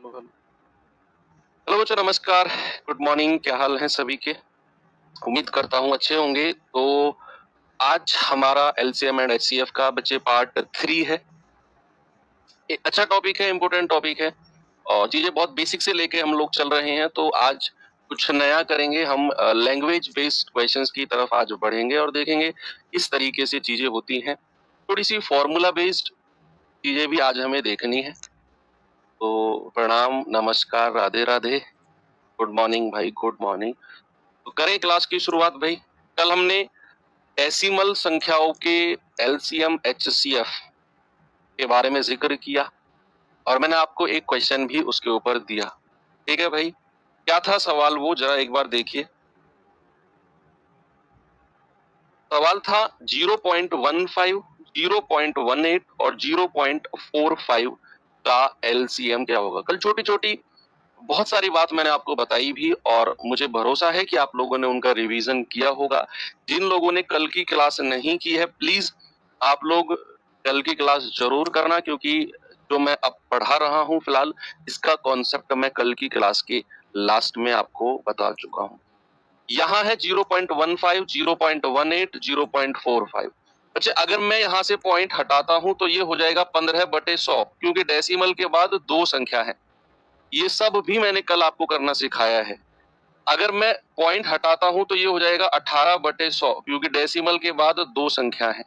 Hello बच्चों, नमस्कार, good morning. क्या हाल है सभी के? उम्मीद करता हूँ अच्छे होंगे। तो आज हमारा एलसीएम एंड एचसीएफ का बच्चे पार्ट 3 है। ये अच्छा टॉपिक है, इम्पोर्टेंट टॉपिक है और चीजें बहुत बेसिक से लेके हम लोग चल रहे हैं। तो आज कुछ नया करेंगे हम, लैंग्वेज बेस्ड क्वेश्चंस की तरफ आज बढ़ेंगे और देखेंगे किस तरीके से चीजें होती हैं। थोड़ी सी फॉर्मूला बेस्ड चीजें भी आज हमें देखनी है। तो प्रणाम, नमस्कार, राधे राधे, गुड मॉर्निंग भाई, गुड मॉर्निंग। तो करें क्लास की शुरुआत भाई। कल हमने डेसिमल संख्याओं के एलसीएम एचसीएफ के बारे में जिक्र किया और मैंने आपको एक क्वेश्चन भी उसके ऊपर दिया। ठीक है भाई, क्या था सवाल वो जरा एक बार देखिए। सवाल था 0.15, 0.18 और 0.45 का एलसीएम क्या होगा। कल छोटी छोटी बहुत सारी बात मैंने आपको बताई भी और मुझे भरोसा है कि आप लोगों ने उनका रिवीजन किया होगा। जिन लोगों ने कल की क्लास नहीं की है, प्लीज आप लोग कल की क्लास जरूर करना, क्योंकि जो मैं अब पढ़ा रहा हूं फिलहाल, इसका कॉन्सेप्ट मैं कल की क्लास के लास्ट में आपको बता चुका हूं। यहाँ है 0.15, 0.18, 0.45। अच्छा, अगर मैं यहाँ से पॉइंट हटाता हूं तो ये हो जाएगा 15/100, क्योंकि डेसिमल के बाद दो संख्या है। ये सब भी मैंने कल आपको करना सिखाया है। अगर मैं पॉइंट हटाता हूं तो ये हो जाएगा 18/100, क्योंकि डेसिमल के बाद दो संख्या है।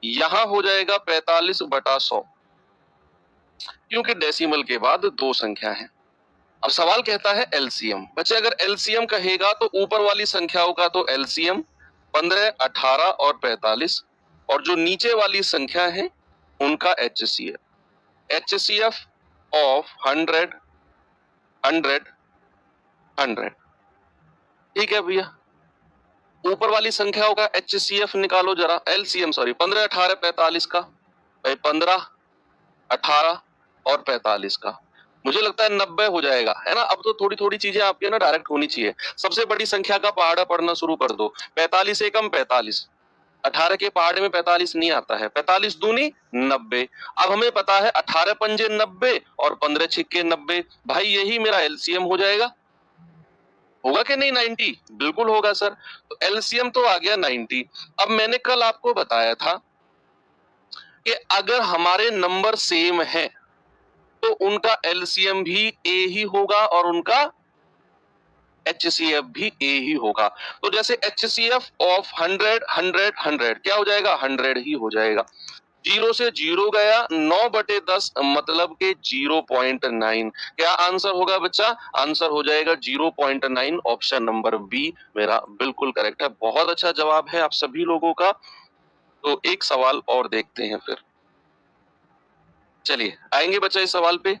यहां हो जाएगा 45/100, क्योंकि डेसिमल के बाद दो संख्या है। अब सवाल कहता है एलसीएम। बच्चे अगर एलसीएम कहेगा तो ऊपर वाली संख्याओं का तो एलसीएम 15, 18 और 45, और जो नीचे वाली संख्या है उनका एचसीएफ। HCF of 100, 100, 100। ठीक है भैया, ऊपर वाली संख्याओं का एचसीएफ निकालो जरा, एलसीएम सॉरी, 15, 18, 45 का भाई, 15, 18 और 45 का मुझे लगता है 90 हो जाएगा, है ना। अब तो थोड़ी थोड़ी चीजें आपके ना डायरेक्ट होनी चाहिए। सबसे बड़ी संख्या का पहाड़ा पढ़ना शुरू कर दो। 45 एकम 45, 18 के पहाड़े में 45 नहीं आता है। 45 दूनी 90। अब हमें पता है 18 पंजे 90 और 15 छिक्के 90, भाई यही मेरा एलसीएम हो जाएगा। होगा कि नहीं 90? बिल्कुल होगा सर। तो एलसीएम तो आ गया 90। अब मैंने कल आपको बताया था कि अगर हमारे नंबर सेम है तो उनका एलसीएम भी ए ही होगा और उनका एचसीएफ भी ए ही होगा। तो जैसे एचसीएफ ऑफ 100, 100, 100 क्या हो जाएगा? 100 ही हो जाएगा। 0 से 0 गया, 9/10 मतलब के 0.9। क्या आंसर होगा बच्चा? आंसर हो जाएगा 0.9। ऑप्शन नंबर बी मेरा बिल्कुल करेक्ट है। बहुत अच्छा जवाब है आप सभी लोगों का। तो एक सवाल और देखते हैं फिर। चलिए आएंगे बच्चा इस सवाल पे,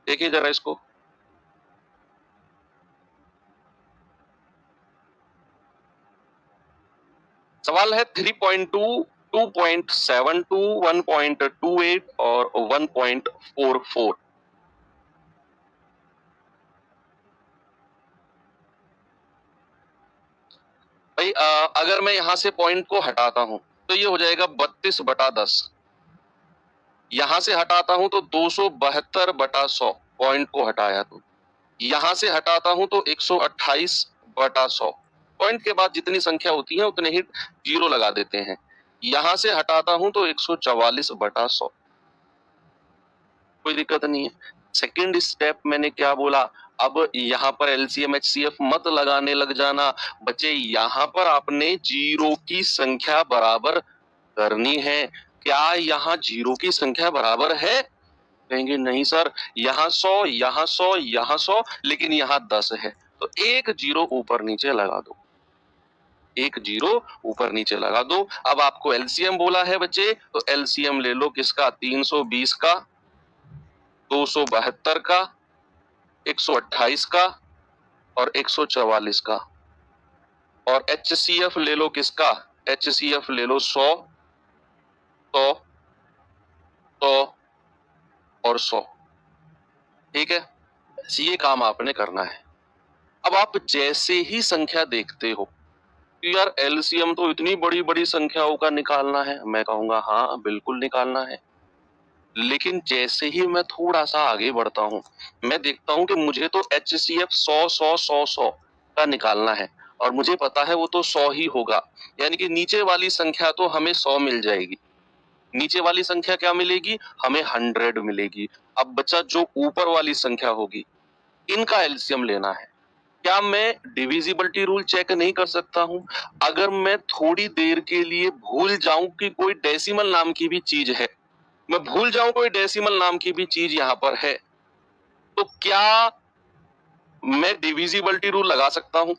देखिए जरा इसको। सवाल है 3.2, 2.72, 1.28 और 1.44। भाई अगर मैं यहां से पॉइंट को हटाता हूं तो ये हो जाएगा 32/10। यहां से हटाता हूं तो 272/100, पॉइंट को हटाया तो। यहां से हटाता हूं तो 128/100। पॉइंट के बाद जितनी संख्या होती है उतने ही जीरो लगा देते हैं। यहां से हटाता हूं तो 144/100। कोई दिक्कत नहीं है। सेकंड स्टेप मैंने क्या बोला? अब यहाँ पर एलसीएम एचसीएफ मत लगाने लग जाना बच्चे। यहाँ पर आपने जीरो की संख्या बराबर करनी है। क्या यहाँ जीरो की संख्या बराबर है? कहेंगे नहीं सर, यहाँ 100, यहाँ 100, यहाँ 100, लेकिन यहाँ 10 है। तो एक जीरो ऊपर नीचे लगा दो, एक जीरो ऊपर नीचे लगा दो। अब आपको एलसीएम बोला है बच्चे, तो एलसीएम ले लो किसका? 320 का, 272 का, 128 का और 144 का। और एचसीएफ ले लो किसका? एचसीएफ ले लो 100, 100, 100 और 100। ठीक है, ये काम आपने करना है। अब आप जैसे ही संख्या देखते हो कि यार एलसीएम तो इतनी बड़ी बड़ी संख्याओं का निकालना है, मैं कहूंगा हाँ बिल्कुल निकालना है। लेकिन जैसे ही मैं थोड़ा सा आगे बढ़ता हूँ, मैं देखता हूँ कि मुझे तो HCF 100 का निकालना है और मुझे पता है वो तो 100 ही होगा, यानी कि नीचे वाली संख्या तो हमें 100 मिल जाएगी। नीचे वाली संख्या क्या मिलेगी? हमें 100 मिलेगी। अब बचा जो ऊपर वाली संख्या होगी, इनका एलसीएम लेना है। क्या मैं डिविजिबिलिटी रूल चेक नहीं कर सकता हूँ? अगर मैं थोड़ी देर के लिए भूल जाऊं कि कोई डेसिमल नाम की भी चीज है, मैं भूल जाऊं कोई डेसिमल नाम की भी चीज यहाँ पर है, तो क्या मैं डिविजिबिलिटी रूल लगा सकता हूं?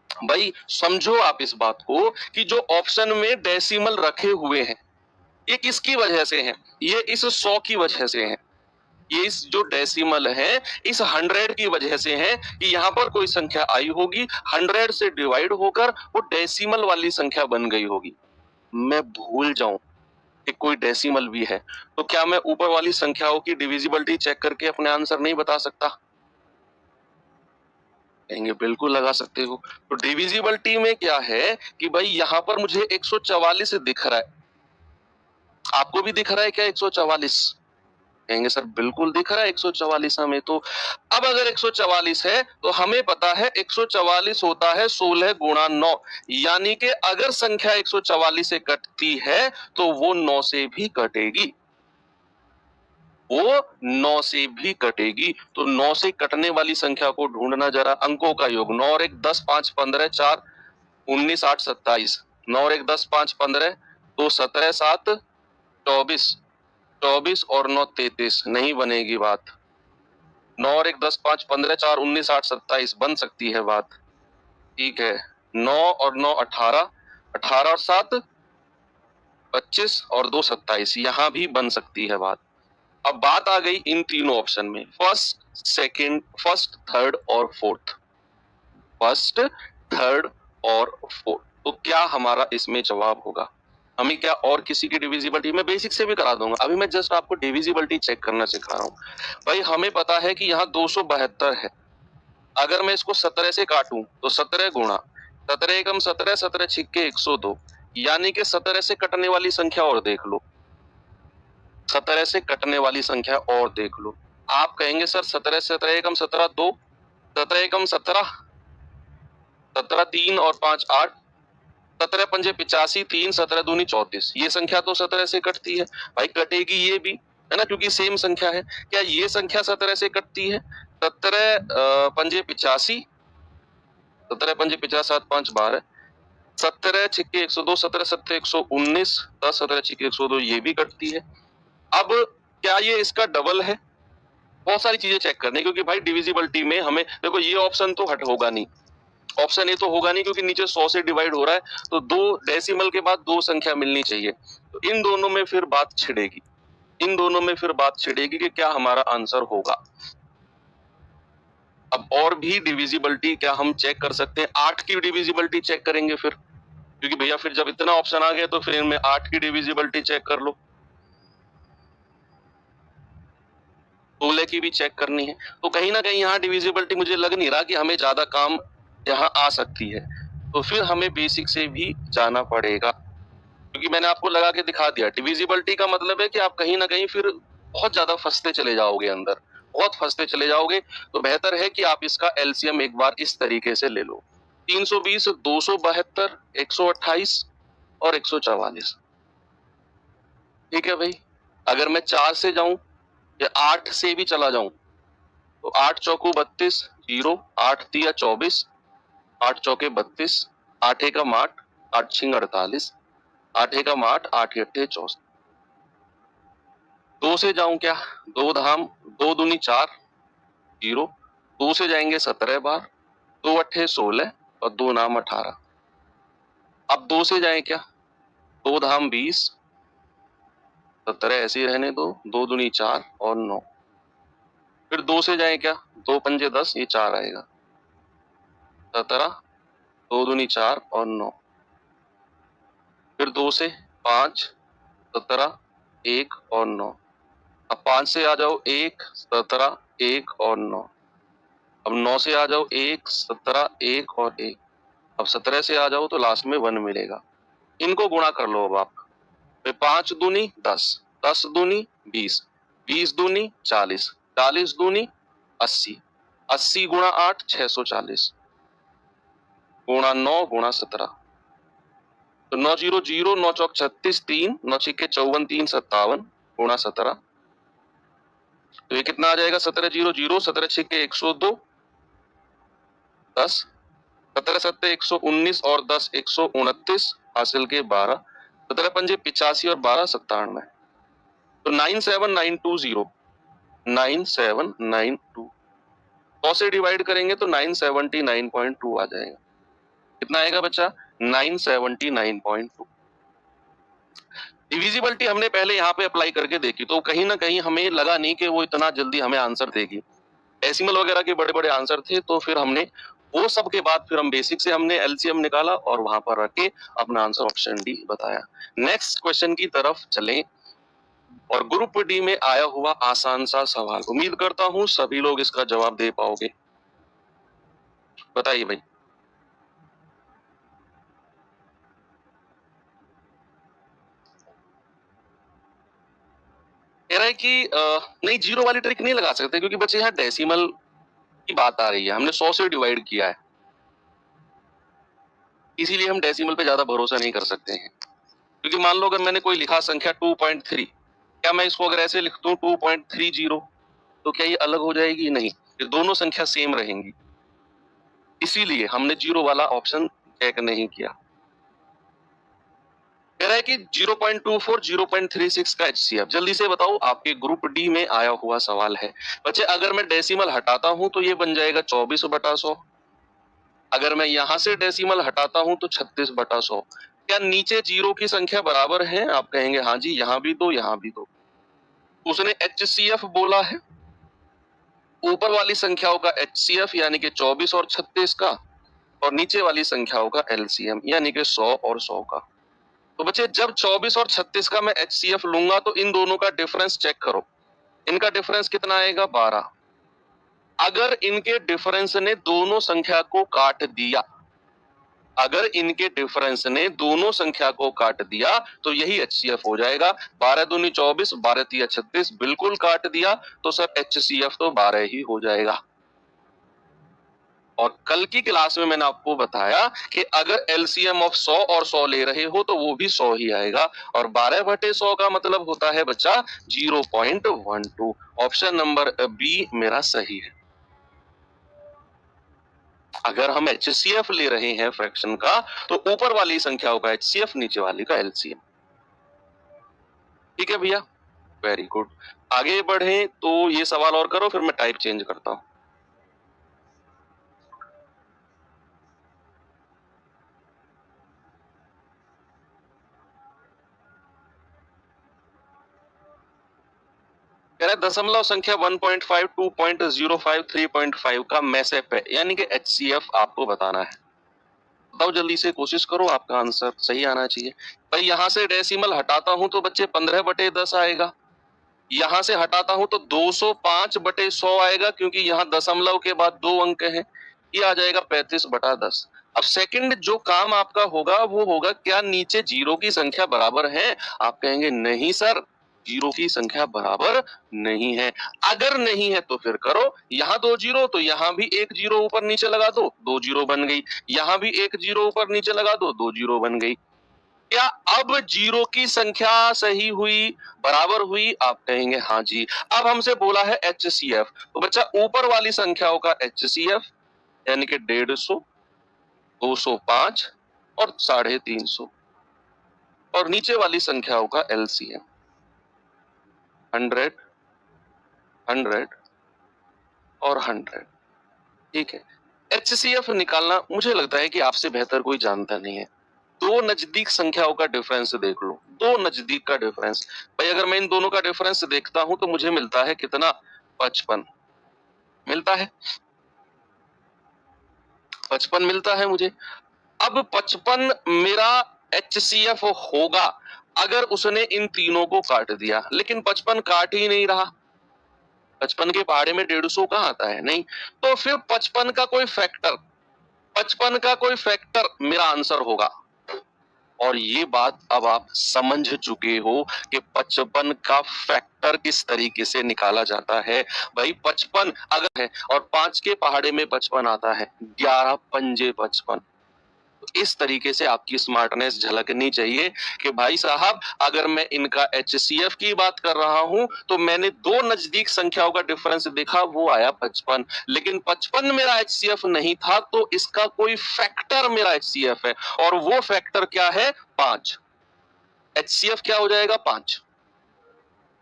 भाई समझो आप इस बात को कि जो ऑप्शन में डेसिमल रखे हुए हैं, ये किसकी वजह से हैं? ये इस 100 की वजह से हैं। ये इस जो डेसिमल है, इस 100 की वजह से है कि यहाँ पर कोई संख्या आई होगी, 100 से डिवाइड होकर वो डेसिमल वाली संख्या बन गई होगी। मैं भूल जाऊं कि कोई डेसिमल भी है, तो क्या मैं ऊपर वाली संख्याओं की डिविजिबिलिटी चेक करके अपने आंसर नहीं बता सकता? कहेंगे बिल्कुल लगा सकते हो। तो डिविजिबिलिटी में क्या है कि भाई यहाँ पर मुझे 144 दिख रहा है, आपको भी दिख रहा है क्या 144? कहेंगे सर बिल्कुल दिख रहा है 144 हमें तो। अब अगर 144 है तो हमें पता है 144 होता है 16 गुणा 9, यानी कि अगर संख्या 144 से कटती है तो वो 9 से भी कटेगी, वो 9 से भी कटेगी। तो 9 से कटने वाली संख्या को ढूंढना जरा। अंकों का योग 9 और 1 10 5 15 4 19 8 27, 9 और 1 10 5 15, 2 17 7 24, 24 और 9 33, नहीं बनेगी बात। 9 और 1 10 5 15 4 19 8 27 बन सकती है बात, ठीक है। 9 और 9 18, 18 और 7 25 और 2 27, यहां भी बन सकती है बात। अब बात आ गई इन तीनों ऑप्शन में, फर्स्ट, सेकंड, फर्स्ट, थर्ड और फोर्थ। फर्स्ट, थर्ड और फोर्थ, तो क्या हमारा इसमें जवाब होगा? हमें क्या और किसी की डिविजिबिलिटी, मैं बेसिक से भी करा दूंगा, अभी मैं जस्ट आपको डिविजिबिलिटी चेक करना सिखा रहा हूँ। भाई हमें पता है कि यहाँ 272 है, अगर मैं इसको 17 से काटूं तो 17 गुणा 17 एकम 17, 17 छिक्के 102, यानी कि 17 से कटने वाली संख्या और देख लो, 17 से कटने वाली संख्या और देख लो। आप कहेंगे सर 17 17 एकम 17 2, 17 एकम 17, 17 3 और 5 8, 17 पंजे 85, 3 17 दूनी 34, ये संख्या तो 17 से कटती है। भाई कटेगी ये भी, है ना, क्योंकि सेम संख्या है। क्या ये संख्या 17 से कटती है? 17 पंजे 85, 17 पंजे 50 7 5 12, 17 छिक्के 102, 17 सत्ते 119, 10 17 छिक्के 102, ये भी कटती है। अब क्या ये इसका डबल है? बहुत सारी चीजें चेक करनी, क्योंकि भाई डिविजिबिलिटी में हमें देखो ये ऑप्शन तो हट होगा नहीं, ऑप्शन ए तो होगा नहीं, क्योंकि नीचे 100 से डिवाइड हो रहा है, तो दो डेसिमल के बाद दो संख्या मिलनी चाहिए। तो इन दोनों में फिर बात छिड़ेगी, इन दोनों में फिर बात छिड़ेगी कि क्या हमारा आंसर होगा। अब और भी डिविजिबिलिटी क्या हम चेक कर सकते हैं? 8 की डिविजिबिलिटी चेक करेंगे फिर, क्योंकि भैया फिर जब इतना ऑप्शन आ गया तो फिर इनमें 8 की डिविजिबिलिटी चेक कर लो, 16 की भी चेक करनी है। तो कहीं ना कहीं यहाँ डिविजिबिलिटी मुझे लग नहीं रहा कि हमें ज्यादा काम यहाँ आ सकती है, तो फिर हमें बेसिक से भी जाना पड़ेगा, क्योंकि मैंने आपको लगा के दिखा दिया। डिविजिबिलिटी का मतलब है कि आप कहीं ना कहीं फिर बहुत ज्यादा फंसते चले जाओगे अंदर, बहुत फंसते चले जाओगे। तो बेहतर है कि आप इसका एलसीएम एक बार इस तरीके से ले लो, 320, 272, 128 और 144। ठीक है भाई, अगर मैं 4 से जाऊं या 8 से भी चला जाऊं तो 8 चौको 32, 0, 8 तिया 24, 8 चौके 32, 8 एकम 8, 8 छिंग 48, 8 एकम 8, 8 अट्ठे 64। 2 से जाऊं क्या? 2 धाम 2 दूनी 4, 0, 2 से जाएंगे 17 बार, 2 अट्ठे 16 और 2 नाम 18। अब 2 से जाए क्या? 2 धाम 20, 17 ऐसे ही रहने दो, 2 दूनी 4 और 9। फिर 2 से जाए क्या? 2 पंजे 10, ये 4 आएगा, 17, 2 दूनी 4 और 9। फिर 2 से 5, 17, 1 और 9। अब 5 से आ जाओ 1, 17, 1 और 9। अब 9 से आ जाओ 1, 17, 1 और 1। अब 17 से आ जाओ तो लास्ट में 1 मिलेगा। इनको गुणा कर लो अब आप। 5 दूनी 10, 10 दूनी 20, 20 दूनी 40, 40 दूनी 80, 80 गुणा 8 640, गुणा 9 गुणा 17, तो 9 0 0, 9 चौक 36, 3, 9 छिक्के 54, 3 57, गुणा 17, तो ये कितना आ जाएगा? 17 0 0, 17 छिक्के 102, 10, 17 सत्ते 119 और 10 129, हासिल के 12, 17 पंजे 85 और 12 97, तो 97920, 9792, 100 से डिवाइड करेंगे तो 979.2 आ जाएगा। कितना आएगा बच्चा? 979.2। डिविजिबिलिटी हमने पहले यहाँ पे अप्लाई करके देखी, तो कहीं ना कहीं हमें लगा नहीं कि वो इतना जल्दी हमें आंसर देगी। डेसिमल वगैरह के बड़े बड़े आंसर थे, तो फिर हमने वो सब के बाद फिर हम बेसिक से हमने एलसीएम निकाला और वहां पर रख के अपना आंसर ऑप्शन डी बताया। नेक्स्ट क्वेश्चन की तरफ चलें, और ग्रुप डी में आया हुआ आसान सा सवाल, उम्मीद करता हूं सभी लोग इसका जवाब दे पाओगे। बताइए भाई। कह रहा है कि नहीं, जीरो वाली ट्रिक नहीं लगा सकते क्योंकि बच्चे यहाँ डेसिमल की बात आ रही है, हमने 100 से डिवाइड किया है, इसीलिए हम डेसिमल पे ज्यादा भरोसा नहीं कर सकते हैं। क्योंकि मान लो अगर मैंने कोई लिखा संख्या 2.3, क्या मैं इसको अगर ऐसे लिख दूं 2.30, तो क्या ये अलग हो जाएगी? नहीं, ये दोनों संख्या सेम रहेंगी, इसीलिए हमने जीरो वाला ऑप्शन चेक नहीं किया। कह रहा है कि 0.24 0.36 का एचसीएफ, जल्दी से बताओ, आपके ग्रुप डी में आया हुआ सवाल है। बच्चे अगर मैं डेसिमल हटाता हूं तो ये बन जाएगा 24/100, अगर मैं यहां से डेसिमल हटाता हूं तो 36/100। क्या नीचे जीरो की संख्या बराबर है? आप कहेंगे हाँ जी, यहां भी दो यहां भी दो। उसने एचसीएफ बोला है, ऊपर वाली संख्याओं का एचसीएफ यानी कि 24 और 36 का, और नीचे वाली संख्याओं का एलसीएम यानी कि 100 और 100 का। तो बच्चे जब 24 और 36 का मैं एचसीएफ लूंगा तो इन दोनों का डिफरेंस चेक करो, इनका डिफरेंस कितना आएगा? 12। अगर इनके डिफरेंस ने दोनों संख्या को काट दिया, अगर इनके डिफरेंस ने दोनों संख्या को काट दिया तो यही एचसीएफ हो जाएगा। 12 दूनी 24, 12 तिया 36, बिल्कुल काट दिया तो सर एचसीएफ तो 12 ही हो जाएगा। और कल की क्लास में मैंने आपको बताया कि अगर एलसीएम ऑफ 100 और 100 ले रहे हो तो वो भी 100 ही आएगा, और 12/100 का मतलब होता है बच्चा 0.12। ऑप्शन नंबर बी मेरा सही है। अगर हम एचसीएफ ले रहे हैं फ्रैक्शन का तो ऊपर वाली संख्याओं का एचसीएफ, नीचे वाली का एलसीएम। ठीक है भैया, वेरी गुड। आगे बढ़े तो ये सवाल और करो, फिर मैं टाइप चेंज करता हूं। कह रहा है दशमलव संख्या 1.5, 2.05, 3.5 का मैसेप है, यानी कि एचसीएफ आपको बताना है। बताओ जल्दी से, कोशिश करो, आपका आंसर सही आना चाहिए। भाई यहां से डेसिमल हटाता हूं तो बच्चे 15/10 आएगा, यहां से हटाता हूं तो 205/100 आएगा, क्योंकि यहाँ दशमलव के बाद 2 अंक हैं, ये आ जाएगा 35/10। अब सेकंड जो काम आपका होगा वो होगा, क्या नीचे जीरो की संख्या बराबर है? आप कहेंगे नहीं सर, जीरो की संख्या बराबर नहीं है। अगर नहीं है तो फिर करो, यहाँ 2 जीरो तो यहाँ भी 1 जीरो ऊपर नीचे लगा दो, 2 जीरो बन गई, यहाँ भी 1 जीरो ऊपर नीचे लगा दो, 2 जीरो बन गई। क्या अब जीरो की संख्या सही हुई, बराबर हुई? आप कहेंगे हाँ जी। अब हमसे बोला है एचसीएफ, तो बच्चा ऊपर वाली संख्याओं का एचसीएफ यानी कि 150, 205 और 350, और नीचे वाली संख्याओं का एलसीएम 100, 100 और 100। ठीक है, एचसीएफ निकालना मुझे लगता है कि आपसे बेहतर कोई जानता नहीं है। दो नजदीक संख्याओं का डिफरेंस देख लो, दो नजदीक का डिफरेंस। भाई अगर मैं इन दोनों का डिफरेंस देखता हूं तो मुझे मिलता है कितना? 55 मिलता है, 55 मिलता है मुझे। अब 55 मेरा एचसीएफ होगा अगर उसने इन तीनों को काट दिया, लेकिन 55 काट ही नहीं रहा, 55 के पहाड़े में 150 कहां आता है? नहीं, तो फिर 55 का कोई फैक्टर, 55 का कोई फैक्टर मेरा आंसर होगा। और ये बात अब आप समझ चुके हो कि 55 का फैक्टर किस तरीके से निकाला जाता है। भाई 55 अगर है और 5 के पहाड़े में 55 आता है, 11 पंजे 55। इस तरीके से आपकी स्मार्टनेस झलकनी चाहिए कि भाई साहब अगर मैं इनका HCF की बात कर रहा हूं तो मैंने दो नजदीक संख्याओं का डिफरेंस देखा, वो आया 55, लेकिन 55 मेरा HCF नहीं था, तो इसका कोई फैक्टर मेरा HCF है, और वो फैक्टर क्या है? 5। HCF क्या हो जाएगा? 5।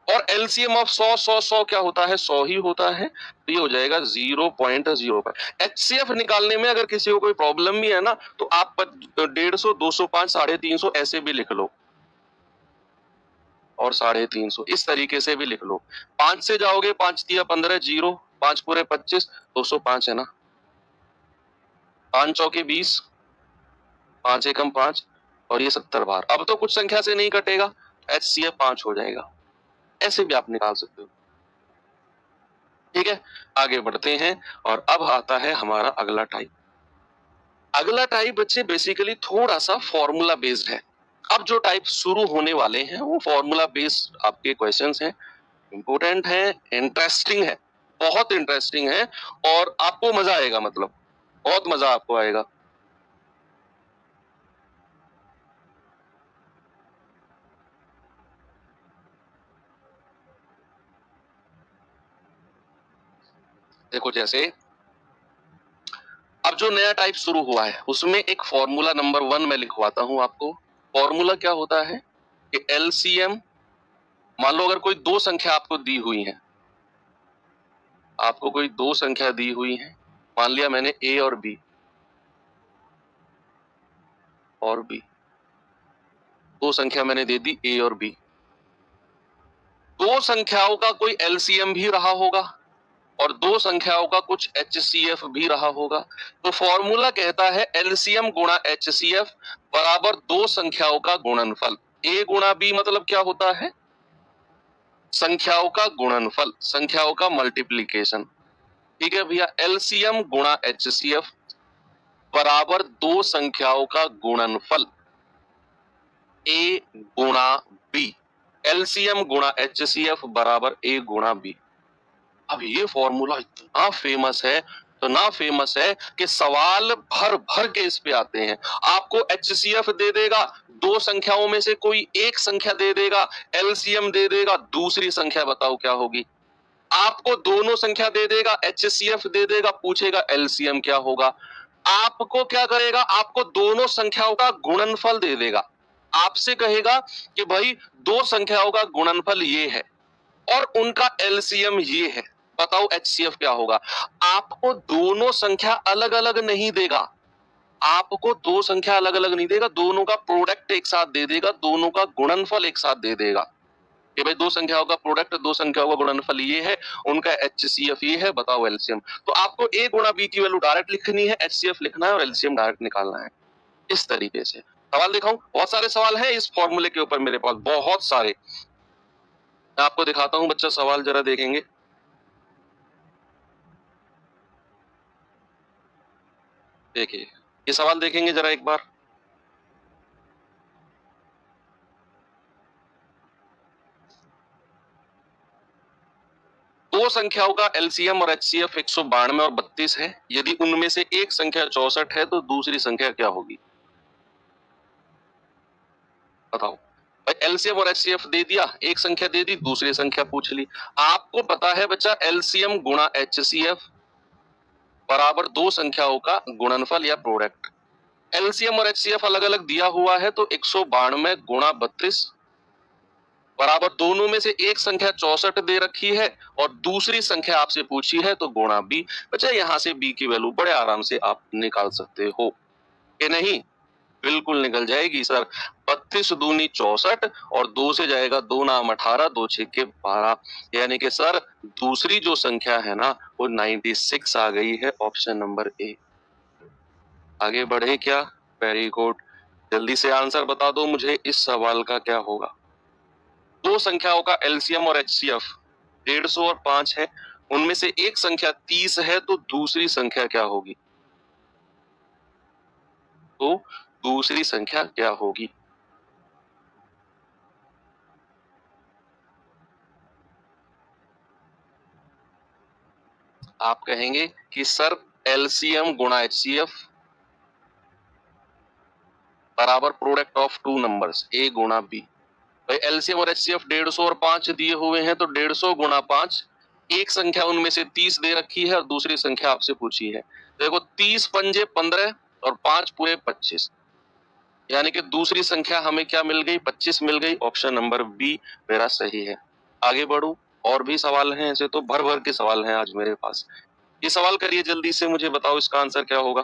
और एलसीएम ऑफ 100 क्या होता है? 100 ही होता है, तो ये हो जाएगा 0.05। एचसीएफ निकालने में अगर किसी को कोई प्रॉब्लम भी है ना, तो आप 150, 205, 350 ऐसे भी लिख लो, और 350 इस तरीके से भी लिख लो। 5 से जाओगे, 5 दिया 15, 0, 5 पूरे 25, 205 है ना, 5 चौके 20, 5 एकम 5, और ये 70 बार। अब तो कुछ संख्या से नहीं कटेगा, HCF 5 हो जाएगा। ऐसे भी आप निकाल सकते हो। ठीक है, आगे बढ़ते हैं, और अब आता है हमारा अगला टाइप। अगला टाइप बच्चे बेसिकली थोड़ा सा फॉर्मूला बेस्ड है। अब जो टाइप शुरू होने वाले हैं वो फॉर्मूला बेस्ड आपके क्वेश्चंस हैं, इंपोर्टेंट है, इंटरेस्टिंग है, बहुत इंटरेस्टिंग है, और आपको मजा आएगा, मतलब बहुत मजा आपको आएगा। देखो, जैसे अब जो नया टाइप शुरू हुआ है उसमें एक फॉर्मूला नंबर 1 मैं लिखवाता हूं आपको। फॉर्मूला क्या होता है कि एलसीएम, मान लो अगर कोई दो संख्या आपको दी हुई है, आपको कोई दो संख्या दी हुई है, मान लिया मैंने ए और बी, दो संख्या मैंने दे दी ए और बी। दो संख्याओं का कोई एलसीएम भी रहा होगा और दो संख्याओं का कुछ एचसीएफ भी रहा होगा। तो फॉर्मूला कहता है एलसीएम गुणा एचसीएफ बराबर दो संख्याओं का गुणनफल। ए गुणा बी मतलब क्या होता है? संख्याओं का गुणनफल, संख्याओं का मल्टीप्लीकेशन। ठीक है भैया, एलसीएम गुणा एचसीएफ बराबर दो संख्याओं का गुणनफल ए गुणा बी। एलसीएम गुणा एचसीएफ बराबर ए गुणा बी। अब ये फॉर्मूला इतना फेमस है, तो ना फेमस है कि सवाल भर भर के इस पे आते हैं। आपको एचसीएफ दे देगा, दो संख्याओं में से कोई एक संख्या दे देगा, एलसीएम दे देगा, दूसरी संख्या बताओ क्या होगी। आपको दोनों संख्या दे देगा, एचसीएफ दे देगा, पूछेगा एलसीएम क्या होगा। आपको क्या करेगा? आपको दोनों संख्याओं का गुणनफल दे देगा, आपसे कहेगा कि भाई दो संख्याओं का गुणनफल ये है और उनका एलसीएम ये है, बताओ एचसीएफ क्या होगा। आपको दोनों संख्या अलग अलग नहीं देगा, आपको दो संख्या अलग अलग नहीं देगा, दोनों का प्रोडक्ट एक साथ दे देगा, दोनों का गुणनफल एक साथ दे देगा कि भाई दो संख्याओं का प्रोडक्ट, दो संख्याओं का गुणनफल ये है, उनका एचसीएफ ये है, बताओ एलसीएम। तो आपको ए गुणा बी की वैल्यू डायरेक्ट लिखनी है, एचसीएफ लिखना है और एलसीएम डायरेक्ट निकालना है। इस तरीके से सवाल दिखाऊं, बहुत सारे सवाल हैं इस फॉर्मूले के ऊपर मेरे पास, बहुत सारे। मैं आपको दिखाता हूं बच्चा, सवाल जरा देखेंगे। देखिए, ये सवाल देखेंगे जरा एक बार। दो संख्याओं का एलसीएम और एचसीएफ 192 और 32 है। यदि उनमें से एक संख्या 64 है तो दूसरी संख्या क्या होगी? बताओ भाई, एलसीएम और एचसीएफ दे दिया, एक संख्या दे दी, दूसरी संख्या पूछ ली। आपको पता है बच्चा एलसीएम गुणा एचसीएफ बराबर दो संख्याओं का गुणनफल या प्रोडक्ट। एलसीएम और एचसीएफ अलग अलग दिया हुआ है, तो 192 गुणा 32 बराबर दोनों में से एक संख्या 64 दे रखी है और दूसरी संख्या आपसे पूछी है, तो गुणा बी। बच्चा यहाँ से बी की वैल्यू बड़े आराम से आप निकाल सकते हो कि नहीं? बिल्कुल निकल जाएगी सर। 32 दूनी 64 और दो से जाएगा 2 नाम 18, 2 छक्के 12, यानी कि सर दूसरी जो संख्या है ना वो 96 आ गई है, ऑप्शन नंबर ए। आगे बढ़े क्या? वेरी गुड, जल्दी से आंसर बता दो मुझे, इस सवाल का क्या होगा। दो संख्याओं का एलसीएम और एचसीएफ 150 और 5 है, उनमें से एक संख्या 30 है, तो दूसरी संख्या क्या होगी? तो दूसरी संख्या क्या होगी? आप कहेंगे कि सर एलसीएम गुणा एचसीएफ बराबर प्रोडक्ट ऑफ टू नंबर्स ए गुणा बी। भाई एलसीएम और एचसीएफ 150 और 5 दिए हुए हैं, तो 150 गुणा 5, एक संख्या उनमें से 30 दे रखी है और दूसरी संख्या आपसे पूछी है। देखो 30 पंजे 15 और 5 पूरे 25, यानी कि दूसरी संख्या हमें क्या मिल गई, 25 मिल गई। ऑप्शन नंबर बी मेरा सही है। आगे बढ़ू, और भी सवाल हैं, ऐसे तो भर भर के सवाल हैं आज मेरे पास। ये सवाल करिए जल्दी से, मुझे बताओ इसका आंसर क्या होगा।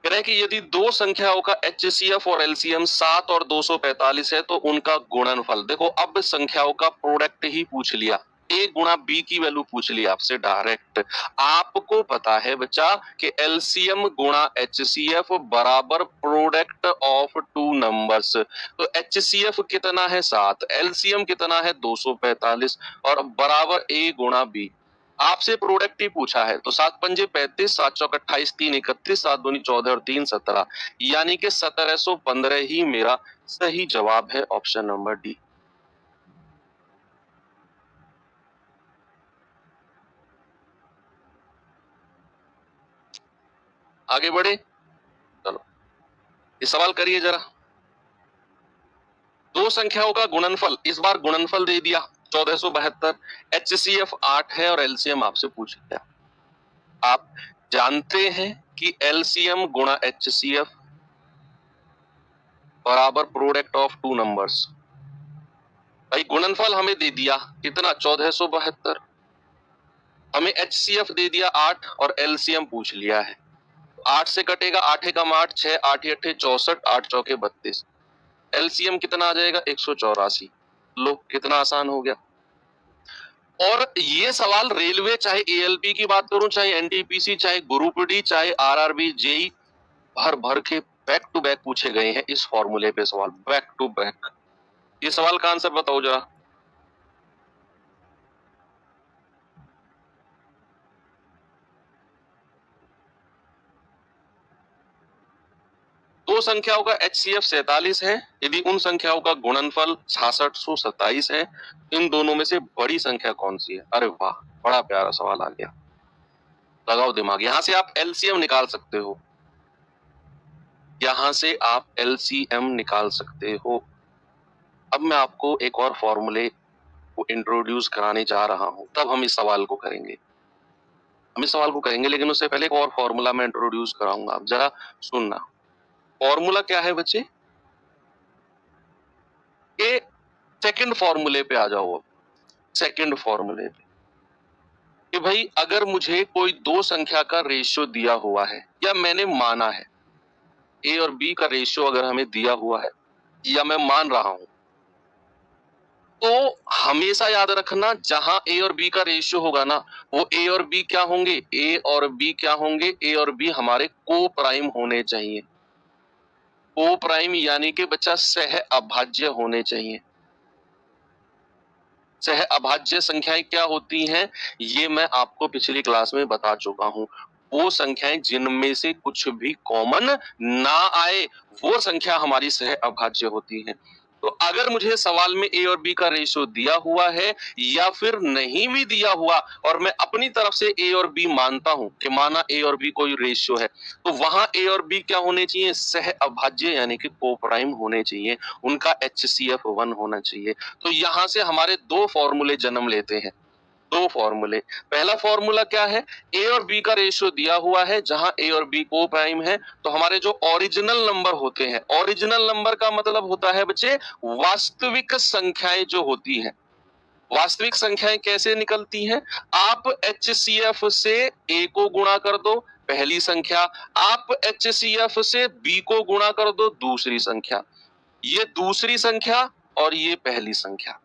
कह रहे हैं कि यदि दो संख्याओं का एचसीएफ और एलसीएम 7 और 245 है तो उनका गुणनफल। देखो अब संख्याओं का प्रोडक्ट ही पूछ लिया, ए गुणा बी की वैल्यू पूछ लिया आपसे डायरेक्ट। आपको पता है बच्चा कि एलसीएम गुणा एचसीएफ बराबर प्रोडक्ट ऑफ टू नंबर्स। तो एचसीएफ कितना है 7, एलसीएम कितना है 245 और बराबर ए गुणा बी। आपसे प्रोडक्ट ही पूछा है, तो 7 पंजे 35, 7 चौक 28, 3 31, 7 दूनी 14 और 3 17, यानी कि 1715 ही मेरा सही जवाब है। Option number D. आगे बढ़े, चलो ये सवाल करिए जरा। दो संख्याओं का गुणनफल, इस बार गुणनफल दे दिया 1472, एचसीएफ 8 है और एलसीएम आपसे पूछ लिया। आप जानते हैं कि एलसीएम गुणा एचसीएफ बराबर प्रोडक्ट ऑफ टू नंबर्स। भाई गुणनफल हमें दे दिया कितना 1472, हमें एचसीएफ दे दिया 8 और एलसीएम पूछ लिया है। 8 से कटेगा 8 एकम 8, 6 8 8 64, 8 चौके 32, एलसीएम कितना आ जाएगा 184। लो कितना आसान हो गया। और ये सवाल रेलवे, चाहे एएलपी की बात करूं, चाहे एनटीपीसी, चाहे ग्रुप डी, चाहे आरआरबी, जेई, भर भर के बैक टू बैक पूछे गए हैं इस फॉर्मूले पे सवाल, बैक टू बैक। ये सवाल का आंसर बताओ जरा। दो संख्याओं का एचसीएफ 47 है, यदि उन संख्याओं का गुणनफल 6627 है, इन दोनों में से बड़ी संख्या कौन सी है। अरे वाह, बड़ा प्यारा सवाल आ गया, लगाओ दिमाग। यहां से आप एलसीएम निकाल सकते हो, यहां से आप एलसीएम निकाल सकते हो। अब मैं आपको एक और फॉर्मूले को इंट्रोड्यूस कराने जा रहा हूं, तब हम इस सवाल को करेंगे। हम इस सवाल को करेंगे, लेकिन उससे पहले एक और फॉर्मूला मैं इंट्रोड्यूस कराऊंगा, आप जरा सुनना। फॉर्मूला क्या है बच्चे, ये सेकंड फॉर्मूले पे आ जाओ। सेकंड फॉर्मूले पे कि भाई अगर मुझे कोई दो संख्या का रेशियो दिया हुआ है, या मैंने माना है ए और बी का रेशियो अगर हमें दिया हुआ है या मैं मान रहा हूं, तो हमेशा याद रखना जहां ए और बी का रेशियो होगा ना, वो ए और बी क्या होंगे, ए और बी क्या होंगे, ए और बी हमारे को प्राइम होने चाहिए। को प्राइम यानी कि बच्चा सह अभाज्य होने चाहिए। सह अभाज्य संख्याएं क्या होती हैं, ये मैं आपको पिछली क्लास में बता चुका हूं। वो संख्याएं जिनमें से कुछ भी कॉमन ना आए, वो संख्या हमारी सह अभाज्य होती है। तो अगर मुझे सवाल में ए और बी का रेशियो दिया हुआ है या फिर नहीं भी दिया हुआ, और मैं अपनी तरफ से ए और बी मानता हूं कि माना ए और बी कोई रेशियो है, तो वहां ए और बी क्या होने चाहिए, सह अभाज्य यानी कि को प्राइम होने चाहिए, उनका एचसीएफ 1 होना चाहिए। तो यहां से हमारे दो फॉर्मूले जन्म लेते हैं, दो फॉर्मूले। पहला फॉर्मूला क्या है, ए और बी का रेशियो दिया हुआ है, जहां ए और बी को प्राइम है, तो हमारे जो ओरिजिनल नंबर होते हैं, ओरिजिनल नंबर का मतलब होता है बच्चे वास्तविक संख्याएं जो होती हैं। वास्तविक संख्याएं कैसे निकलती हैं, आप एचसीएफ से ए को गुणा कर दो, पहली संख्या, आप एचसीएफ से बी को गुणा कर दो, दूसरी संख्या। ये दूसरी संख्या और ये पहली संख्या।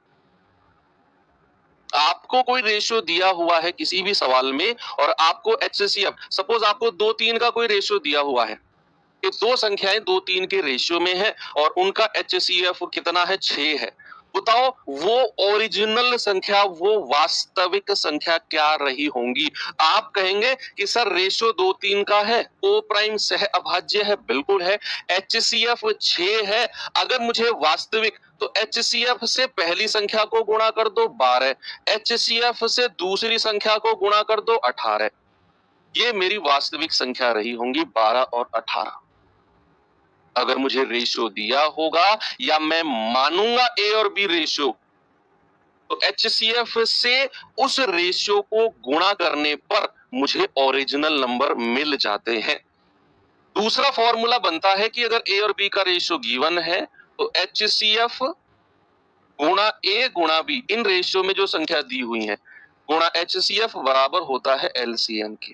आपको कोई रेशियो दिया हुआ है किसी भी सवाल में, और आपको एचसीएफ, सपोज आपको 2-3 का कोई रेशियो दिया हुआ है, ये दो संख्याएं 2-3 के रेशियो में है और उनका एचसीएफ कितना है, 6 है। बताओ वो ओरिजिनल संख्या, वो वास्तविक संख्या क्या रही होंगी। आप कहेंगे कि सर रेशियो 2-3 का है, ओ प्राइम सह अभाज्य है, बिल्कुल है, एचसीएफ 6 है। अगर मुझे वास्तविक तो HCF से पहली संख्या को गुणा कर दो 12, HCF से दूसरी संख्या को गुणा कर दो 18। ये मेरी वास्तविक संख्या रही होंगी 12 और 18। अगर मुझे रेशियो दिया होगा या मैं मानूंगा A और B रेशियो, तो HCF से उस रेशियो को गुणा करने पर मुझे ओरिजिनल नंबर मिल जाते हैं। दूसरा फॉर्मूला बनता है कि अगर A और B का रेशियो गिवन है तो HCF गुणा A गुणा B, इन रेशियो में जो संख्या दी हुई है, गुणा HCF बराबर होता है LCM के।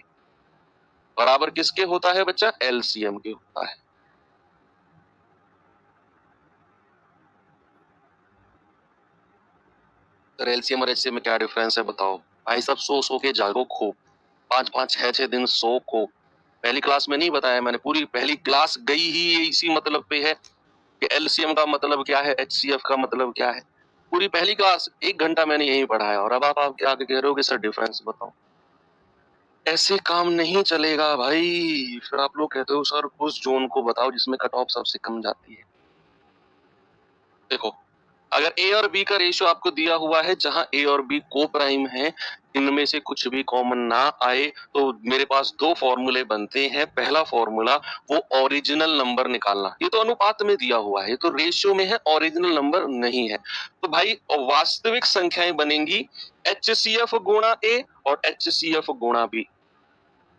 बराबर किसके होता है बच्चा? LCM के होता है। तो LCM और HCM में क्या डिफरेंस है बताओ भाई साहब? सो के जागो खूब, 5-5 6-6 दिन सो को। पहली क्लास में नहीं बताया मैंने, पूरी पहली क्लास गई ही इसी मतलब पे है कि LCM का मतलब क्या है, HCF का मतलब क्या है। पूरी पहली क्लास 1 घंटा मैंने यही पढ़ाया, और अब आप क्या कह रहे हो कि सर डिफरेंस बताओ। ऐसे काम नहीं चलेगा भाई। फिर आप लोग कहते हो सर उस जोन को बताओ जिसमें कट ऑफ सबसे कम जाती है। देखो, अगर A और B का रेशियो आपको दिया हुआ है जहां A और B को प्राइम है, इनमें से कुछ भी कॉमन ना आए, तो मेरे पास दो फॉर्मूले बनते हैं। पहला फॉर्मूला वो ओरिजिनल नंबर निकालना, ये तो अनुपात में दिया हुआ है, ये तो रेशियो में है, ओरिजिनल नंबर नहीं है। तो भाई वास्तविक संख्याएं बनेंगी HCF गुणा A और HCF गुणा B,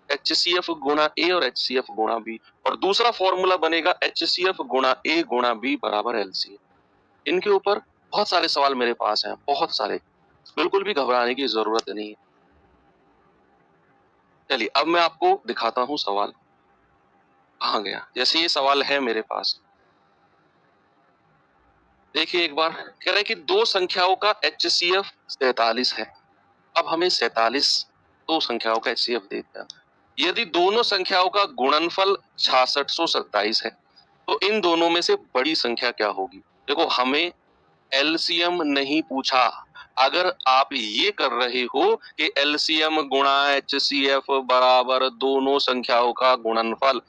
HCF गुणा A और HCF गुणा B। और दूसरा फॉर्मूला बनेगा HCF गुणा A गुणा B बराबर LCM। इनके ऊपर बहुत सारे सवाल मेरे पास हैं, बहुत सारे, बिल्कुल भी घबराने की जरूरत नहीं है। चलिए अब मैं आपको दिखाता हूं सवाल कहां गया। जैसे ये सवाल है मेरे पास, देखिए एक बार, कह रहे हैं कि दो संख्याओं का HCF 47 है। अब हमें 47 दो संख्याओं का HCF देते हैं। यदि दोनों संख्याओं का गुणनफल 6627 है तो इन दोनों में से बड़ी संख्या क्या होगी? देखो, हमें LCM नहीं पूछा। अगर आप ये कर रहे हो कि LCM गुणा HCF बराबर दोनों संख्याओं का गुणनफल,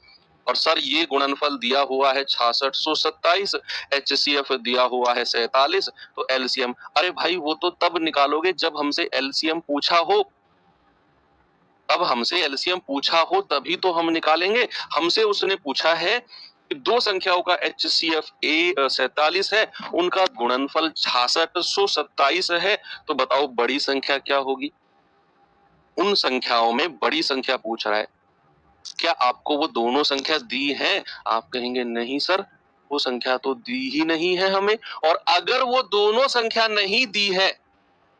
और सर ये गुणनफल दिया हुआ है 6627, HCF दिया हुआ है 47, तो LCM, अरे भाई वो तो तब निकालोगे जब हमसे LCM पूछा हो। अब हमसे LCM पूछा हो तभी तो हम निकालेंगे। हमसे उसने पूछा है कि दो संख्याओं का HCF 47 है, उनका गुणनफल 6627 है, तो बताओ बड़ी संख्या क्या होगी? उन संख्याओं में बड़ी संख्या पूछ रहा है। क्या आपको वो दोनों संख्या दी है? आप कहेंगे नहीं सर, वो संख्या तो दी ही नहीं है हमें। और अगर वो दोनों संख्या नहीं दी है,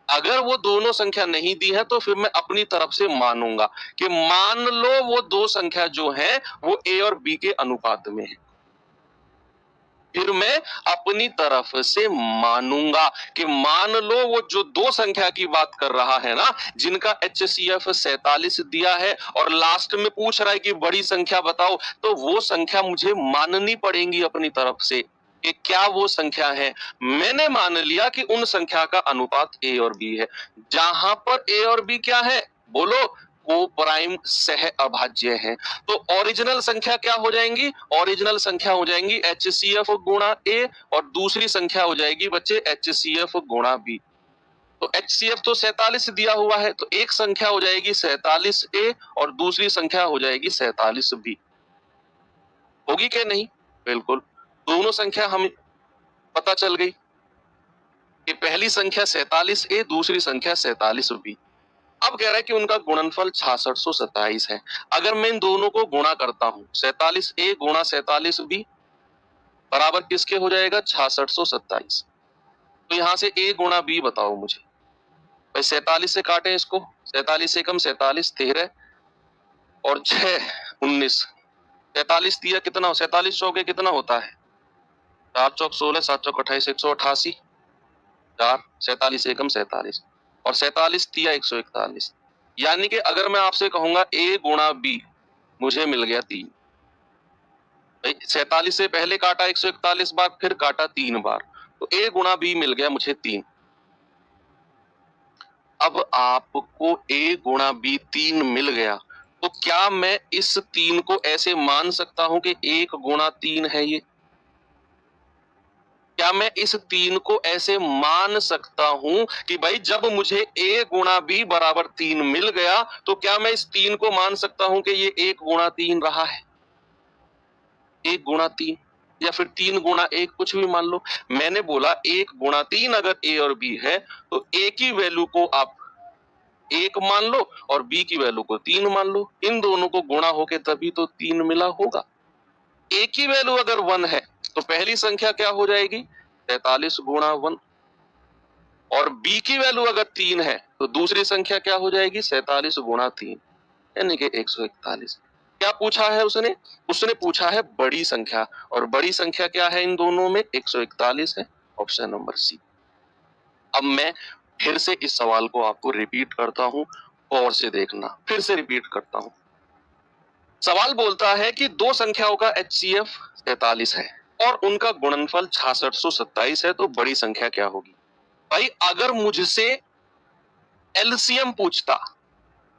अगर वो दोनों संख्या नहीं दी है, तो फिर मैं अपनी तरफ से मानूंगा कि मान लो वो दो संख्या जो है वो A और B के अनुपात में है। फिर मैं अपनी तरफ से मानूंगा कि मान लो वो जो दो संख्या की बात कर रहा है ना, जिनका HCF 47 दिया है और लास्ट में पूछ रहा है कि बड़ी संख्या बताओ, तो वो संख्या मुझे माननी पड़ेगी अपनी तरफ से कि क्या वो संख्या है। मैंने मान लिया कि उन संख्या का अनुपात A और B है। जहां पर A और B क्या है बोलो? को प्राइम सह अभाज्य है। तो ओरिजिनल संख्या क्या हो जाएंगी? ओरिजिनल संख्या हो जाएंगी HCF गुणा A और दूसरी संख्या हो जाएगी बच्चे HCF गुणा B। तो HCF तो 47 दिया हुआ है, तो एक संख्या हो जाएगी 47A और दूसरी संख्या हो जाएगी 47B। होगी क्या? नहीं, बिल्कुल। दोनों संख्या हम पता चल गई कि पहली संख्या 47A, दूसरी संख्या 47B। अब कह रहा है कि उनका गुणनफल 6627 है। अगर मैं इन दोनों को गुणा करता हूं, 47A गुणा 47B बराबर किसके हो जाएगा? 6627। तो यहां से A गुणा B बताओ मुझे। भाई 47 से काटे इसको, 47 से कम 47 13 और 6 19। 43 दिया कितना? 47 चौके कितना होता है? 4 चौक 16, 7 चौक 28, 188, 4, 47 से कम 47 और 47 दिया 141। यानी कि अगर मैं आपसे कहूंगा A गुणा B, मुझे मिल गया 3। 47 से पहले काटा 141 बार, फिर काटा 3 बार, तो A गुणा B मिल गया मुझे 3। अब आपको A गुणा B 3 मिल गया, तो क्या मैं इस 3 को ऐसे मान सकता हूं कि 1 गुणा 3 है ये? क्या मैं इस 3 को ऐसे मान सकता हूं कि भाई जब मुझे a गुणा b बराबर 3 मिल गया तो क्या मैं इस 3 को मान सकता हूं कि ये 1 गुणा 3 रहा है, 1 गुणा 3 या फिर 3 गुणा 1, कुछ भी मान लो। मैंने बोला 1 गुणा 3 अगर a और b है तो a की वैल्यू को आप 1 मान लो और b की वैल्यू को 3 मान लो, इन दोनों को गुणा होके तभी तो 3 मिला होगा। a की वैल्यू अगर 1 है तो पहली संख्या क्या हो जाएगी, 43 गुणा 1, और b की वैल्यू अगर 3 है तो दूसरी संख्या क्या हो जाएगी, 47 गुणा 3 यानी कि 141। क्या पूछा है उसने, उसने पूछा है बड़ी संख्या, और बड़ी संख्या क्या है इन दोनों में, 141 है, ऑप्शन नंबर सी। अब मैं फिर से इस सवाल को आपको रिपीट करता हूं, और से देखना, फिर से रिपीट करता हूं। सवाल बोलता है कि दो संख्याओं का HCF 43 है और उनका गुणनफल 6627 है, तो बड़ी संख्या क्या होगी। भाई अगर मुझसे एलसीएम पूछता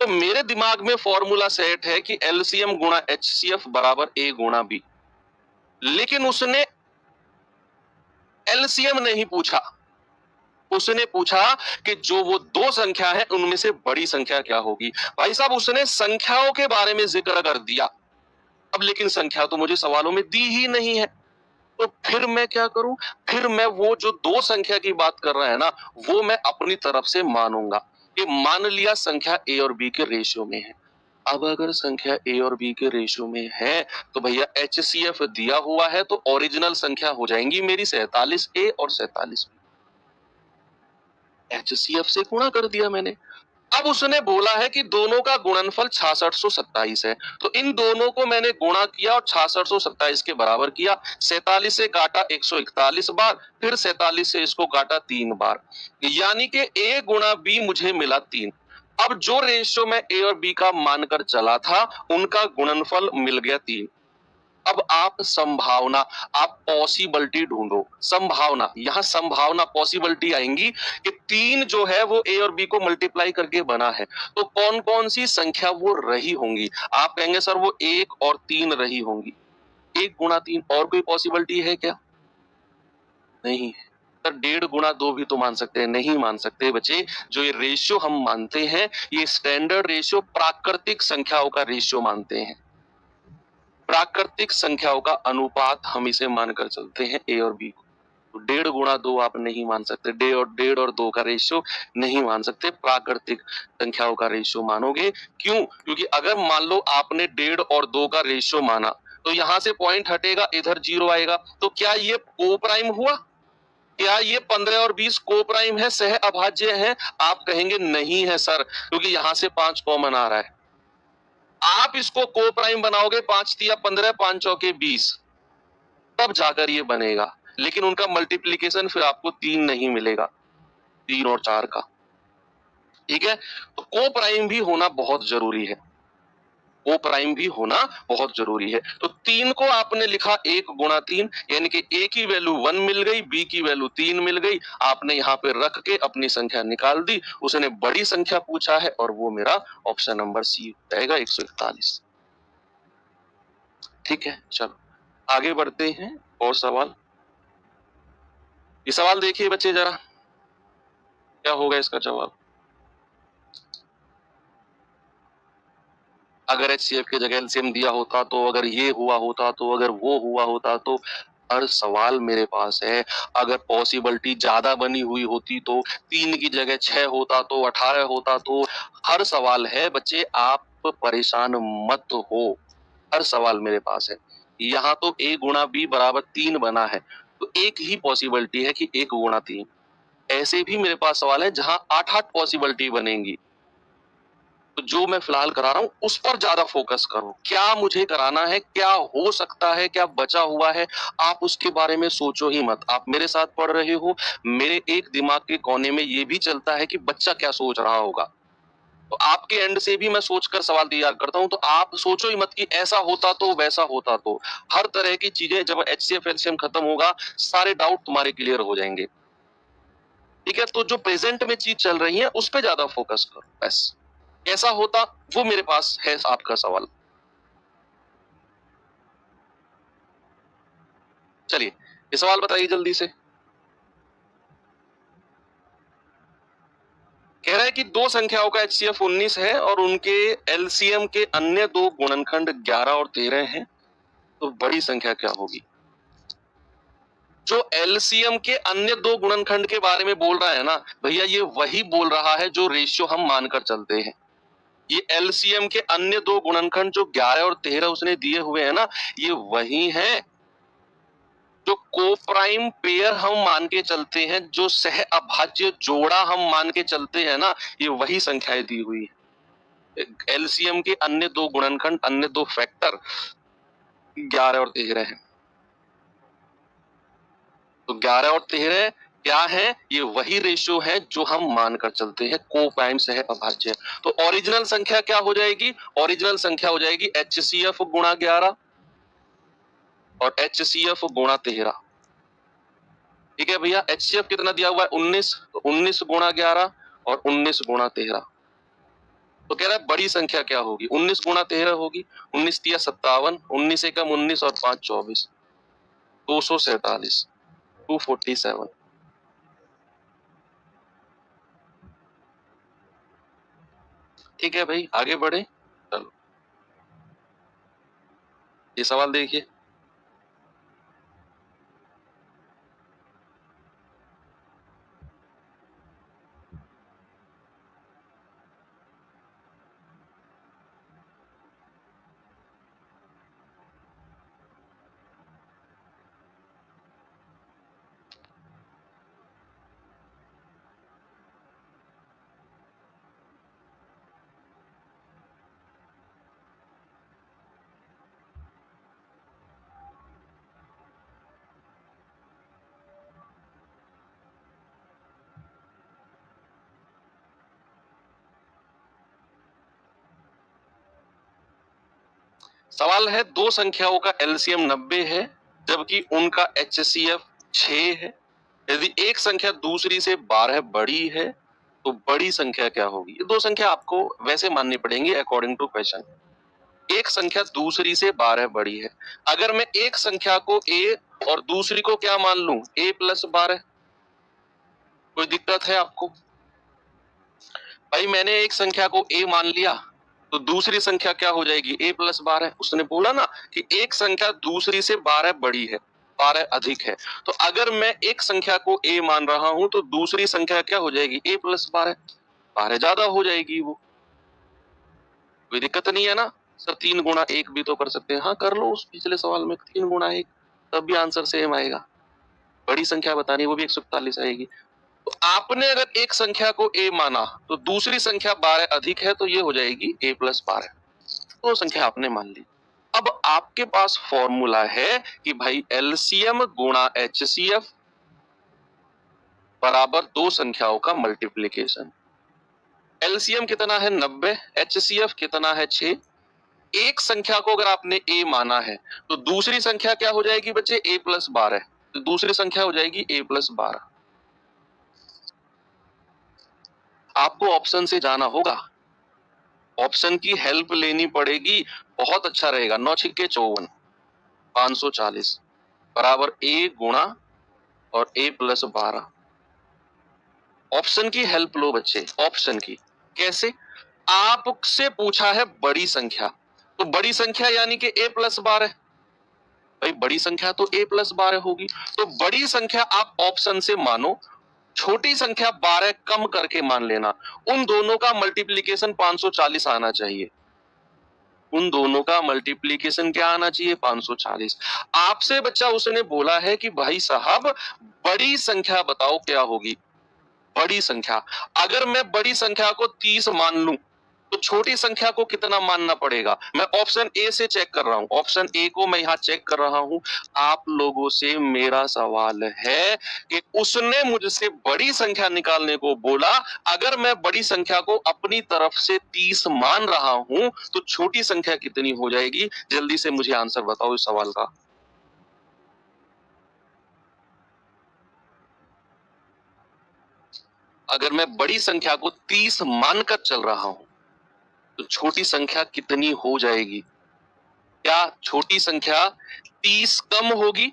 तो मेरे दिमाग में फॉर्मूला सेट है कि एलसीएम गुणा HCF बराबर A गुणा B, लेकिन उसने एलसीएम नहीं पूछा, उसने पूछा कि जो वो दो संख्या है उनमें से बड़ी संख्या क्या होगी। भाई साहब उसने संख्याओं के बारे में जिक्र कर दिया, अब लेकिन संख्या तो मुझे सवालों में दी ही नहीं है, तो फिर मैं क्या करूं, फिर मैं वो जो दो संख्या की बात कर रहा है ना वो मैं अपनी तरफ से मानूंगा कि मान लिया संख्या A और B के रेशियो में है। अब अगर संख्या A और B के रेशियो में है तो भैया HCF दिया हुआ है तो ओरिजिनल संख्या हो जाएंगी मेरी 47A और 47B। HCF से गुणा कर दिया मैंने। अब उसने बोला है कि दोनों का गुणनफल 6627 है, तो इन दोनों को मैंने गुणा किया और 6627 के बराबर किया। 47 से काटा 141 बार, फिर 47 से इसको काटा 3 बार, यानी कि A गुणा B मुझे मिला 3। अब जो रेशियो में A और B का मानकर चला था उनका गुणनफल मिल गया 3। अब आप संभावना, आप पॉसिबिलिटी ढूंढो, संभावना, यहां संभावना पॉसिबिलिटी आएंगी कि 3 जो है वो A और B को मल्टीप्लाई करके बना है, तो कौन कौन सी संख्या वो रही होंगी। आप कहेंगे सर वो 1 और 3 रही होंगी, 1 गुणा 3, और कोई पॉसिबिलिटी है क्या, नहीं है। सर 1.5 गुणा 2 भी तो मान सकते हैं, नहीं मान सकते बच्चे। जो ये रेशियो हम मानते हैं ये स्टैंडर्ड रेशियो प्राकृतिक संख्याओं का रेशियो मानते हैं, प्राकृतिक संख्याओं का अनुपात हम इसे मानकर चलते हैं A और B को। तो 1.5 गुणा 2 आप नहीं मान सकते, 1.5 और 2 का रेशियो नहीं मान सकते, प्राकृतिक संख्याओं का रेशियो मानोगे। क्यों, क्योंकि अगर मान लो आपने 1.5 और 2 का रेशियो माना तो यहां से पॉइंट हटेगा, इधर 0 आएगा, तो क्या ये को प्राइम हुआ, क्या ये 15 और 20 को प्राइम है, सह अभाज्य है। आप कहेंगे नहीं है सर, क्योंकि यहां से 5 कॉमन आ रहा है। आप इसको को प्राइम बनाओगे, 5 तिया 15, 5 चौके 20, तब जाकर ये बनेगा, लेकिन उनका मल्टीप्लीकेशन फिर आपको 3 नहीं मिलेगा, 3 और 4 का। ठीक है, तो को प्राइम भी होना बहुत जरूरी है, को प्राइम भी होना बहुत जरूरी है। तो 3 को आपने लिखा 1 गुणा 3, यानी कि A की वैल्यू 1 मिल गई, B की वैल्यू 3 मिल गई, आपने यहाँ पे रख के अपनी संख्या निकाल दी। उसने बड़ी संख्या पूछा है और वो मेरा ऑप्शन नंबर सी रहेगा, 141। ठीक है, चलो आगे बढ़ते हैं और सवाल। ये सवाल देखिए बच्चे जरा, क्या होगा इसका जवाब। अगर HCF की जगह LCM दिया होता तो, अगर ये हुआ होता तो, अगर वो हुआ होता तो, हर सवाल मेरे पास है। अगर पॉसिबिलिटी ज्यादा बनी हुई होती तो 3 की जगह 6 होता तो, 18 होता तो, हर सवाल है बच्चे, आप परेशान मत हो, हर सवाल मेरे पास है। यहाँ तो A गुणा B बराबर 3 बना है, तो एक ही पॉसिबिलिटी है कि 1 गुणा 3। ऐसे भी मेरे पास सवाल है जहां 8 पॉसिबिलिटी बनेंगी, तो जो मैं फिलहाल करा रहा हूं उस पर ज्यादा फोकस करो। क्या मुझे कराना है, क्या हो सकता है, क्या बचा हुआ है, आप उसके बारे में सोचो ही मत। आप मेरे साथ पढ़ रहे हो, मेरे एक दिमाग के कोने में ये भी चलता है कि बच्चा क्या सोच रहा होगा, तो आपके एंड से भी मैं सोचकर सवाल तैयार करता हूं। तो आप सोचो ही मत कि ऐसा होता तो, वैसा होता तो। हर तरह की चीजें, जब HCF LCM खत्म होगा सारे डाउट तुम्हारे क्लियर हो जाएंगे। ठीक है, तो जो प्रेजेंट में चीज चल रही है उस पर ज्यादा फोकस करो बस। कैसा होता वो मेरे पास है आपका सवाल। चलिए ये सवाल बताइए जल्दी से। कह रहा है कि दो संख्याओं का HCF 19 है और उनके LCM के अन्य दो गुणनखंड 11 और 13 हैं, तो बड़ी संख्या क्या होगी? जो LCM के अन्य दो गुणनखंड के बारे में बोल रहा है ना भैया, ये वही बोल रहा है जो रेशियो हम मानकर चलते हैं। ये LCM के अन्य दो गुणनखंड जो 11 और 13 उसने दिए हुए हैं ना, ये वही है जो कोप्राइम पेयर हम मान के चलते हैं, जो सह अभाज्य जोड़ा हम मान के चलते हैं ना, ये वही संख्याएं दी हुई है। LCM के अन्य दो गुणनखंड, अन्य दो फैक्टर 11 और 13 है। तो 11 और 13 क्या है? ये वही रेशियो है जो हम मानकर चलते हैं, कोप्राइम सह अभाज्य। तो ओरिजिनल संख्या क्या हो जाएगी? ओरिजिनल संख्या हो जाएगी HCF गुणा 11 और HCF गुणा 13। ठीक है भैया, HCF कितना दिया हुआ है? 19, तो 19 गुणा 11 और 19 गुणा 13। तो कह रहा है बड़ी संख्या क्या होगी? 19 गुणा 13 होगी। 19 तिया 57, 19 एकम 19 और 5 24, 247, 247। ठीक है भाई, आगे बढ़े। चलो ये सवाल देखिए। सवाल है, दो संख्याओं का LCM 90 है जबकि उनका HCF 6 है। यदि एक संख्या दूसरी से 12 बड़ी है तो बड़ी संख्या क्या होगी? ये दो संख्या आपको वैसे माननी पड़ेंगी अकॉर्डिंग टू क्वेश्चन। एक संख्या दूसरी से 12 बड़ी है। अगर मैं एक संख्या को A और दूसरी को क्या मान लूं? A plus 12। कोई दिक्कत है आपको? भाई मैंने एक संख्या को A मान लिया तो दूसरी संख्या क्या हो जाएगी? A plus 12। उसने बोला ना कि एक संख्या दूसरी से 12 बड़ी है, 12 अधिक है। तो अगर मैं एक संख्या को A मान रहा हूं तो दूसरी संख्या क्या हो जाएगी? A प्लस 12, 12 ज्यादा हो जाएगी वो। कोई दिक्कत नहीं है ना सर? 3 गुणा 1 भी तो कर सकते हैं। हाँ कर लो, उस पिछले सवाल में 3 गुणा 1, तब भी आंसर सेम आएगा। बड़ी संख्या बतानी, वो भी 141 आएगी। तो आपने अगर एक संख्या को A माना तो दूसरी संख्या 12 अधिक है, तो ये हो जाएगी A प्लस 12। तो संख्या आपने मान ली। अब आपके पास फॉर्मूला है कि भाई LCM गुणा HCF बराबर दो संख्याओं का मल्टीप्लीकेशन। LCM कितना है? 90, HCF कितना है? 6। एक संख्या को अगर आपने A माना है तो दूसरी संख्या क्या हो जाएगी बच्चे? A plus 12। तो दूसरी संख्या हो जाएगी A प्लस 12। आपको ऑप्शन से जाना होगा, ऑप्शन की हेल्प लेनी पड़ेगी, बहुत अच्छा रहेगा। 9 छिक्के 54, 540 बराबर A गुणा और A प्लस 12। ऑप्शन की हेल्प लो बच्चे, ऑप्शन की। कैसे? आपसे पूछा है बड़ी संख्या, तो बड़ी संख्या यानी कि A प्लस 12। भाई बड़ी संख्या तो A प्लस 12 होगी, तो बड़ी संख्या आप ऑप्शन से मानो, छोटी संख्या 12 कम करके मान लेना। उन दोनों का मल्टीप्लीकेशन 540 आना चाहिए। उन दोनों का मल्टीप्लीकेशन क्या आना चाहिए? 540। आपसे बच्चा उसने बोला है कि भाई साहब बड़ी संख्या बताओ क्या होगी? बड़ी संख्या, अगर मैं बड़ी संख्या को 30 मान लूं तो छोटी संख्या को कितना मानना पड़ेगा? मैं ऑप्शन ए से चेक कर रहा हूं, ऑप्शन ए को मैं यहां चेक कर रहा हूं। आप लोगों से मेरा सवाल है कि उसने मुझसे बड़ी संख्या निकालने को बोला, अगर मैं बड़ी संख्या को अपनी तरफ से 30 मान रहा हूं तो छोटी संख्या कितनी हो जाएगी? जल्दी से मुझे आंसर बताओ इस सवाल का। अगर मैं बड़ी संख्या को 30 मानकर चल रहा हूं तो छोटी संख्या कितनी हो जाएगी? क्या छोटी संख्या 30 कम होगी?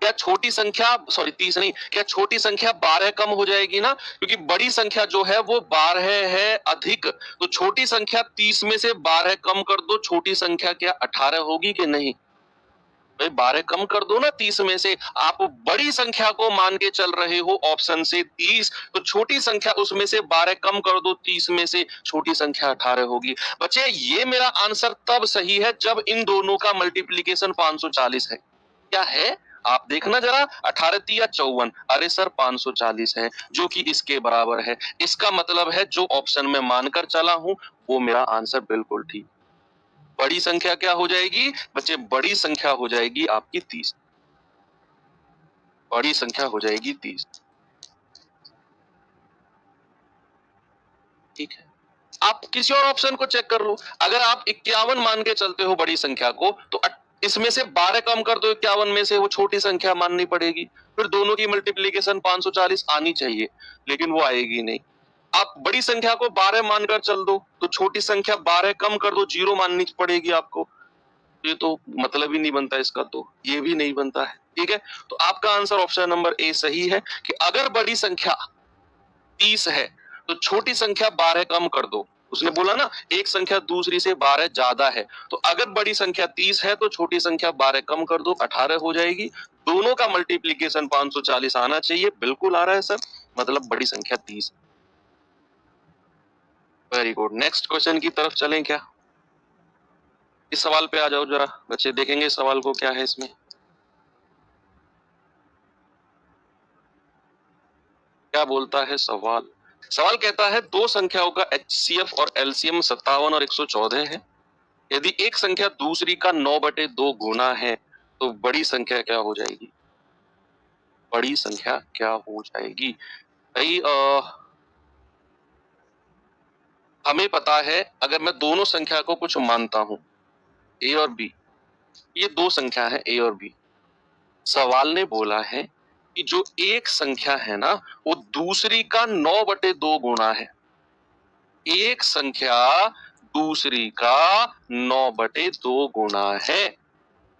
क्या छोटी संख्या, सॉरी 30 नहीं, क्या छोटी संख्या 12 कम हो जाएगी ना, क्योंकि बड़ी संख्या जो है वो 12 है अधिक, तो छोटी संख्या 30 में से 12 कम कर दो, छोटी संख्या क्या 18 होगी कि नहीं? भाई 12 कम कर दो ना 30 में से, आप बड़ी संख्या को मान के चल रहे हो ऑप्शन से 30, तो छोटी संख्या उसमें से 12 कम कर दो 30 में से, छोटी संख्या 18 होगी। बच्चे ये मेरा आंसर तब सही है जब इन दोनों का मल्टीप्लीकेशन 540 है। क्या है आप देखना जरा, 18 तिया 54, अरे सर 540 है जो कि इसके बराबर है। इसका मतलब है जो ऑप्शन में मानकर चला हूं वो मेरा आंसर बिल्कुल ठीक। बड़ी संख्या क्या हो जाएगी बच्चे? बड़ी संख्या हो जाएगी आपकी 30। बड़ी संख्या हो जाएगी 30। ठीक है, आप किसी और ऑप्शन को चेक कर लो। अगर आप 51 मान के चलते हो बड़ी संख्या को, तो इसमें से 12 कम कर दो 51 में से, वो छोटी संख्या माननी पड़ेगी। फिर दोनों की मल्टीप्लीकेशन 540 आनी चाहिए, लेकिन वो आएगी नहीं। आप बड़ी संख्या को 12 मानकर चल दो, तो छोटी संख्या 12 कम कर दो, 0 माननी पड़ेगी आपको। ये तो मतलब ही नहीं बनता इसका, तो ये भी नहीं बनता है। ठीक है, तो आपका आंसर ऑप्शन नंबर ए सही है कि अगर बड़ी संख्या 30 है तो छोटी संख्या 12 कम कर दो। उसने बोला ना एक संख्या दूसरी से 12 ज्यादा है, तो अगर बड़ी संख्या 30 है तो छोटी संख्या 12 कम कर दो, 18 हो जाएगी। दोनों का मल्टीप्लीकेशन 540 आना चाहिए, बिल्कुल आ रहा है सर, मतलब बड़ी संख्या 30। वेरी गुड, नेक्स्ट क्वेश्चन की तरफ चलें क्या? इस सवाल पे आ जाओ जरा बच्चे, देखेंगे इस सवाल को क्या है इसमें। क्या बोलता है सवाल? सवाल कहता है दो संख्याओं का HCF और LCM 57 और 114 है। यदि एक संख्या दूसरी का 9/2 गुना है तो बड़ी संख्या क्या हो जाएगी? बड़ी संख्या क्या हो जाएगी भाई? हमें पता है अगर मैं दोनों संख्या को कुछ मानता हूं, A और B, ये दो संख्या है A और B। सवाल ने बोला है कि जो एक संख्या है ना वो दूसरी का 9/2 गुना है। एक संख्या दूसरी का 9/2 गुना है।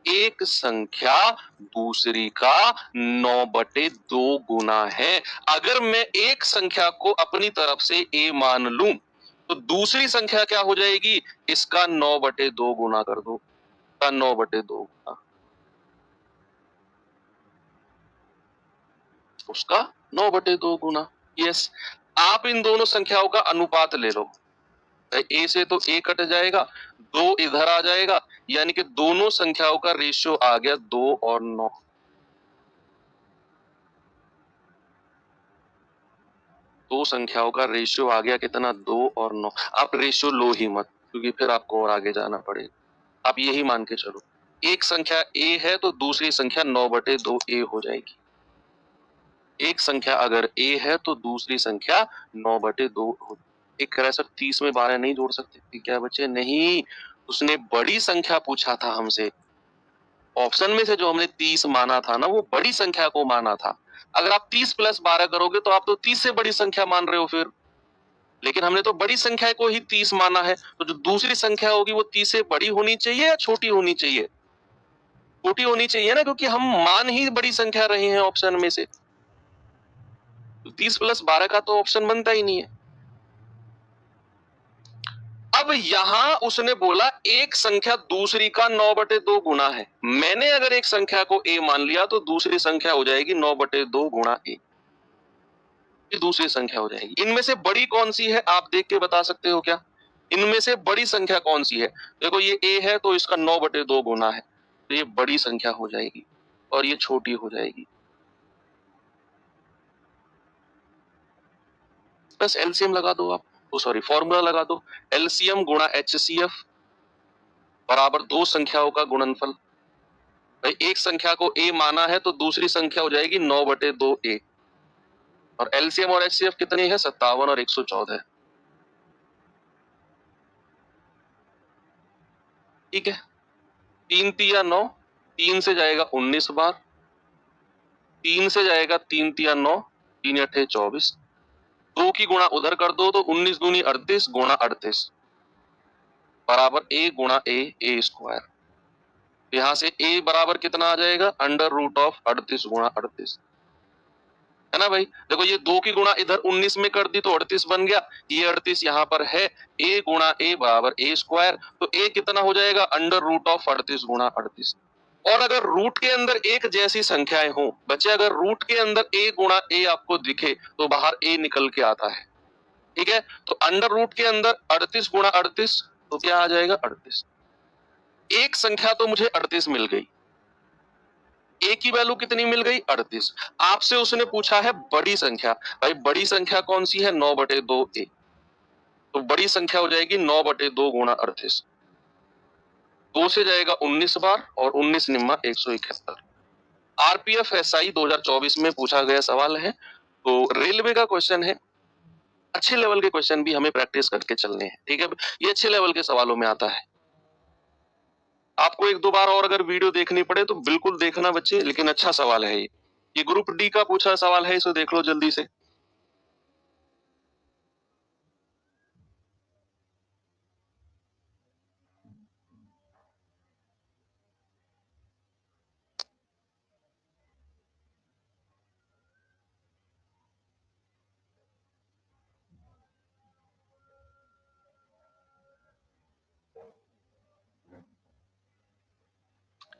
एक संख्या दूसरी का 9/2 गुना है। अगर मैं एक संख्या को अपनी तरफ से A मान लूं तो दूसरी संख्या क्या हो जाएगी? इसका 9/2 गुना कर दो, का 9/2 गुना, उसका 9/2 गुना। यस, आप इन दोनों संख्याओं का अनुपात ले लो। ए से तो ए कट जाएगा, 2 इधर आ जाएगा, यानी कि दोनों संख्याओं का रेशियो आ गया 2 और 9। दो संख्याओं का रेशियो आ गया कितना? 2 और 9। आप रेशियो लो ही मत, क्योंकि फिर आपको और आगे जाना पड़ेगा। आप यही मान के चलो, एक संख्या ए है तो दूसरी संख्या 9/2 ए हो जाएगी। एक संख्या अगर ए है तो दूसरी संख्या 9/2 हो। एक कह रहा है सर 30 में 12 नहीं जोड़ सकते क्या बच्चे? नहीं, उसने बड़ी संख्या पूछा था हमसे। ऑप्शन में से जो हमने 30 माना था ना, वो बड़ी संख्या को माना था। अगर आप 30 + 12 करोगे तो आप तो 30 से बड़ी संख्या मान रहे हो फिर। लेकिन हमने तो बड़ी संख्या को ही 30 माना है, तो जो दूसरी संख्या होगी वो 30 से बड़ी होनी चाहिए या छोटी होनी चाहिए? छोटी होनी चाहिए ना, क्योंकि हम मान ही बड़ी संख्या रहे हैं ऑप्शन में से। तो 30 + 12 का तो ऑप्शन बनता ही नहीं है। अब यहां उसने बोला एक संख्या दूसरी का 9/2 गुना है। मैंने अगर एक संख्या को a मान लिया तो दूसरी संख्या हो जाएगी 9/2 गुणा a। ये दूसरी संख्या हो जाएगी। इनमें से बड़ी कौन सी है आप देख के बता सकते हो क्या? इनमें से बड़ी संख्या कौन सी है? देखो ये a है तो इसका 9/2 गुना है, तो ये बड़ी संख्या हो जाएगी और ये छोटी हो जाएगी। बस एलसीएम लगा दो आप, सॉरी फॉर्मूला लगा दो। एलसीएम गुणा HCF बराबर दो संख्याओं का गुणनफल। भाई एक संख्या को a माना है तो दूसरी संख्या हो जाएगी 9/2 a, और एलसीएम और HCF कितनी है? 57 और 114। ठीक है, 3 तिया 9, 3 से जाएगा 19 बार, 3 से जाएगा 3 तिया 9, 3 अठे 24, 2 की गुणा उधर कर दो तो 19 दूनी 38 गुणा 38 बराबर a गुणा a, a स्क्वायर। यहाँ से a बराबर कितना आ जाएगा, अंडर रूट ऑफ 38 गुणा 38, है ना भाई। देखो ये 2 की गुणा इधर 19 में कर दी तो 38 बन गया, ये 38 यहाँ पर है, a गुणा a बराबर a स्क्वायर, तो a कितना हो जाएगा, अंडर रूट ऑफ 38 गुणा 38। और अगर रूट के अंदर एक जैसी संख्याएं हो बच्चे, अगर रूट के अंदर a गुणा a आपको दिखे तो बाहर a निकल के आता है, ठीक है। तो अंडर रूट के अंदर 38 गुणा 38 तो क्या आ जाएगा, 38। एक संख्या तो मुझे 38 मिल गई, a की वैल्यू कितनी मिल गई, 38। आपसे उसने पूछा है बड़ी संख्या, भाई बड़ी संख्या कौन सी है, 9/2a, तो बड़ी संख्या हो जाएगी 9/2 गुणा 38, 2 से जाएगा 19 बार और 19 निम्मा 171। आरपीएफ एसआई 2024 में पूछा गया सवाल है, तो रेलवे का क्वेश्चन है। अच्छे लेवल के क्वेश्चन भी हमें प्रैक्टिस करके चलने हैं, ठीक है। ये अच्छे लेवल के सवालों में आता है। आपको एक दो बार और अगर वीडियो देखनी पड़े तो बिल्कुल देखना बच्चे, लेकिन अच्छा सवाल है ये ग्रुप डी का पूछा सवाल है, इसे देख लो जल्दी से।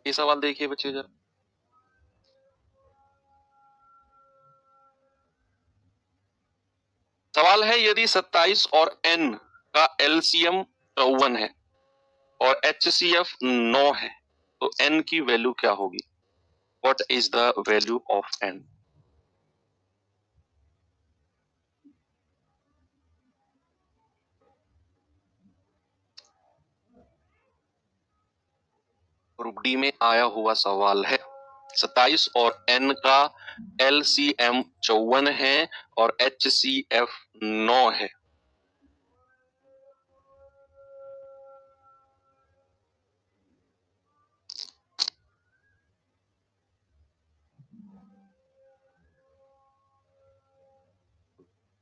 ये सवाल देखिए बच्चे जरा। सवाल है यदि 27 और n का एलसीएम 54 है और HCF 9 है तो n की वैल्यू क्या होगी, what is the value of n। Group D में आया हुआ सवाल है, 27 और n का LCM 54 है और HCF 9 है।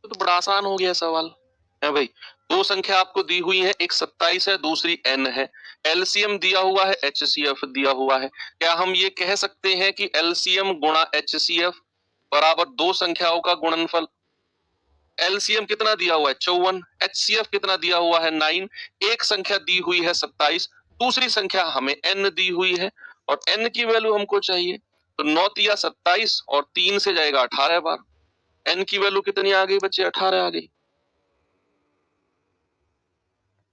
तो बड़ा आसान हो गया सवाल है भाई। दो संख्या आपको दी हुई है, एक 27 है दूसरी n है, एलसीएम दिया हुआ है, HCF दिया हुआ है। क्या हम ये कह सकते हैं कि एलसीएम गुणा HCF बराबर दो संख्याओं का गुणनफल। एलसीएम कितना दिया हुआ है 54, HCF कितना दिया हुआ है 9, एक संख्या दी हुई है 27, दूसरी संख्या हमें n दी हुई है और n की वैल्यू हमको चाहिए, तो 9 तिया 27 और 3 से जाएगा 18 बार, n की वैल्यू कितनी आ गई बच्चे, 18 आ गई।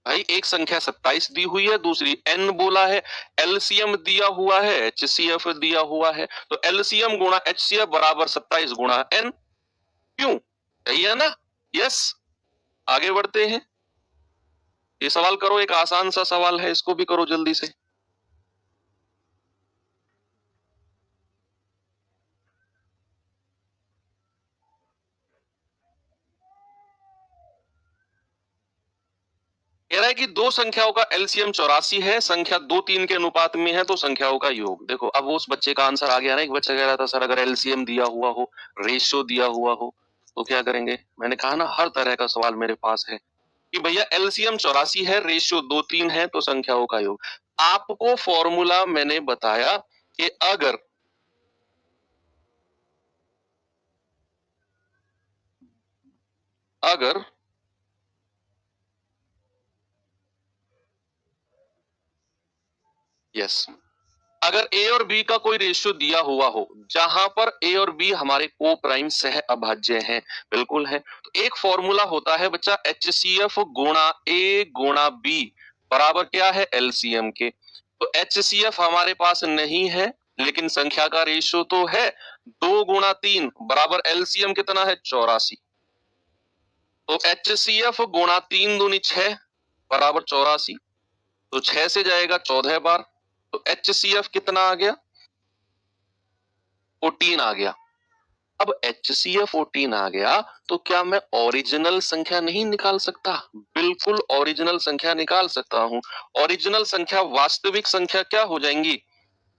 भाई एक संख्या 27 दी हुई है, दूसरी n बोला है, एलसीएम दिया हुआ है, HCF दिया हुआ है, तो एलसीएम गुणा HCF बराबर 27 गुणा n, क्यों, सही है ना। यस, आगे बढ़ते हैं। ये सवाल करो, एक आसान सा सवाल है, इसको भी करो जल्दी से। कह रहा है कि दो संख्याओं का एलसीएम 84 है, संख्या 2 3 के अनुपात में है, तो संख्याओं का योग। देखो अब उस बच्चे का आंसर आ गया ना, एक बच्चा कह रहा था सर अगर एलसीएम दिया हुआ हो, रेशियो दिया हुआ हो तो क्या करेंगे। मैंने कहा ना हर तरह का सवाल मेरे पास है कि भैया एलसीएम 84 है, रेशियो 2 3 है, तो संख्याओं का योग। आपको फॉर्मूला मैंने बताया कि अगर यस अगर ए और बी का कोई रेशियो दिया हुआ हो जहां पर ए और बी हमारे को प्राइम सह अभाज्य हैं, बिल्कुल है, तो एक फॉर्मूला होता है बच्चा HCF गुणा ए गुणा बी बराबर क्या है, एलसीएम के। तो HCF हमारे पास नहीं है लेकिन संख्या का रेशियो तो है, 2 गुणा 3 बराबर एलसीएम कितना है 84, तो HCF गुणा 3 दूनी 6 बराबर 84, तो 6 से जाएगा 14 बार, तो HCF कितना आ गया 14 आ गया। अब HCF 14 आ गया तो क्या मैं ओरिजिनल संख्या नहीं निकाल सकता, बिल्कुल ओरिजिनल संख्या निकाल सकता हूं। ओरिजिनल संख्या वास्तविक संख्या क्या हो जाएंगी,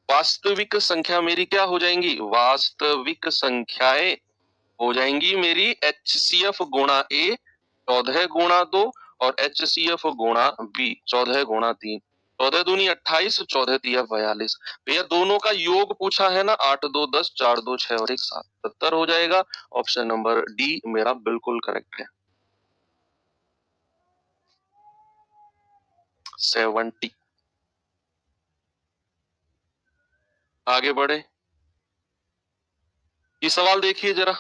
वास्तविक संख्या मेरी क्या हो जाएंगी, वास्तविक संख्याएं हो जाएंगी मेरी HCF गुणा ए 14 गुणा 2 और HCF गुणा बी 14 गुणा 3। 14 दूनी 28, 14 तिया 42। भैया दोनों का योग पूछा है ना, 8 2 10, 4 2 6 और 1 7, 70 हो जाएगा। ऑप्शन नंबर डी मेरा बिल्कुल करेक्ट है, 70। आगे बढ़े, ये सवाल देखिए जरा।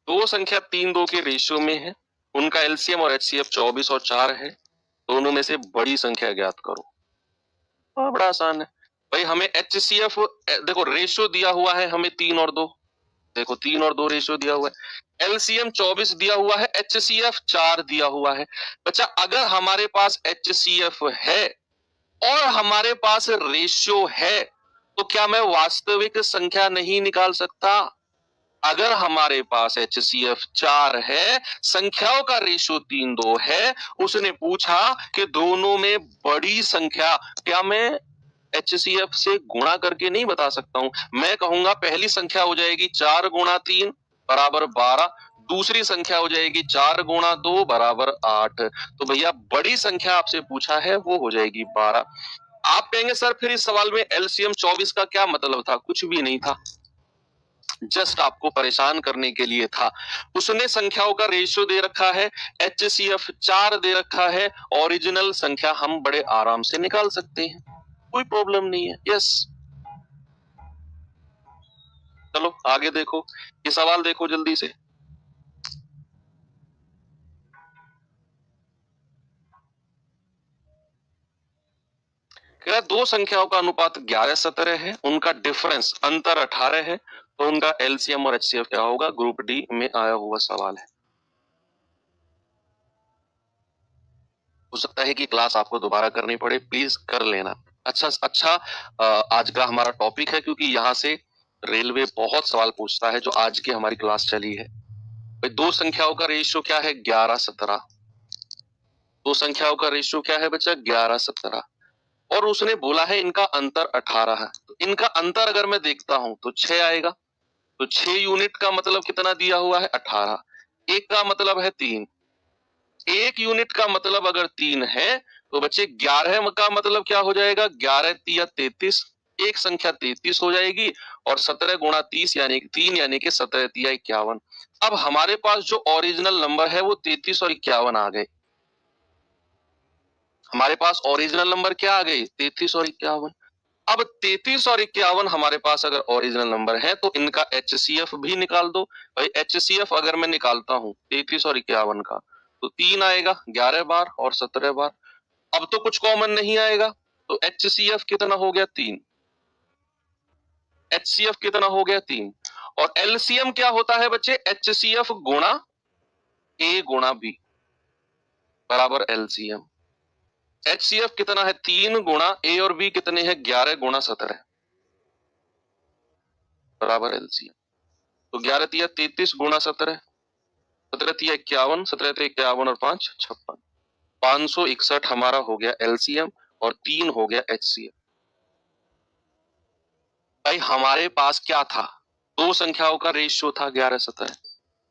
दो संख्या 3 2 के रेशियो में है, उनका एलसीएम और एचसीएफ 24 और 4 है, दोनों में से बड़ी संख्या ज्ञात करो। बड़ा आसान है भाई, हमें एचसीएफ देखो रेशियो दिया हुआ है हमें 3 और 2, देखो 3 और 2 रेशियो दिया हुआ है, एलसीएम 24 दिया हुआ है, एचसीएफ 4 दिया हुआ है। बच्चा अगर हमारे पास एचसीएफ है और हमारे पास रेशियो है, तो क्या मैं वास्तविक संख्या नहीं निकाल सकता? अगर हमारे पास एचसीएफ 4 है, संख्याओं का रेशियो 3 2 है, उसने पूछा कि दोनों में बड़ी संख्या, क्या मैं एचसीएफ से गुणा करके नहीं बता सकता हूं? मैं कहूंगा पहली संख्या हो जाएगी 4 गुणा 3 बराबर 12, दूसरी संख्या हो जाएगी 4 गुणा 2 बराबर 8। तो भैया बड़ी संख्या आपसे पूछा है वो हो जाएगी 12। आप कहेंगे सर फिर इस सवाल में एलसीएम 24 का क्या मतलब था? कुछ भी नहीं था, जस्ट आपको परेशान करने के लिए था। उसने संख्याओं का रेशियो दे रखा है, एचसीएफ 4 दे रखा है, ओरिजिनल संख्या हम बड़े आराम से निकाल सकते हैं, कोई प्रॉब्लम नहीं है। यस, चलो आगे देखो, ये सवाल देखो जल्दी से। कह दो संख्याओं का अनुपात 11-17 है, उनका डिफरेंस अंतर 18 है, तो उनका एलसीएम और एचसीएफ क्या होगा? ग्रुप डी में आया हुआ सवाल है। हो सकता है कि क्लास आपको दोबारा करनी पड़े, प्लीज कर लेना। अच्छा आज का हमारा टॉपिक है, क्योंकि यहाँ से रेलवे बहुत सवाल पूछता है, जो आज की हमारी क्लास चली है। भाई दो संख्याओं का रेशियो क्या है? 11-17। दो संख्याओं का रेशियो क्या है बच्चा? 11-17। और उसने बोला है इनका अंतर 18 है, तो इनका अंतर अगर मैं देखता हूं तो 6 आएगा, तो 6 यूनिट का मतलब कितना दिया हुआ है? 18। एक का मतलब है 3, एक यूनिट का मतलब अगर 3 है, तो बच्चे 11 का मतलब क्या हो जाएगा? 11 तिया 33, एक संख्या 33 हो जाएगी, और 17 गुणा 30 यानी 3 यानी कि 17 तिया 51। अब हमारे पास जो ओरिजिनल नंबर है वो 33 और 51 आ गए। हमारे पास ओरिजिनल नंबर क्या आ गए? 33 और 51। अब 33 और 51 हमारे पास अगर ओरिजिनल नंबर है, तो इनका एचसीएफ भी निकाल दो। भाई एचसीएफ अगर मैं निकालता हूं 33 और 51 का, तो 3 आएगा 11 बार और 17 बार। अब तो कुछ कॉमन नहीं आएगा, तो एचसीएफ कितना हो गया? 3। एचसीएफ कितना हो गया? 3। और एलसीएम क्या होता है बच्चे? एचसीएफ गुणा ए गुणा बी बराबर एलसीएम। एचसीएफ कितना है? 3 गुणा ए और बी कितने हैं? 11 गुणा 17 बराबर एलसीएम। तो 11 तिया 33 गुणा 17, 17 तिया 51, 17 तिया 51 और 5 56, 561 हमारा हो गया एलसीएम, और 3 हो गया एचसीएफ। भाई हमारे पास क्या था? दो संख्याओं का रेशियो था 11-17,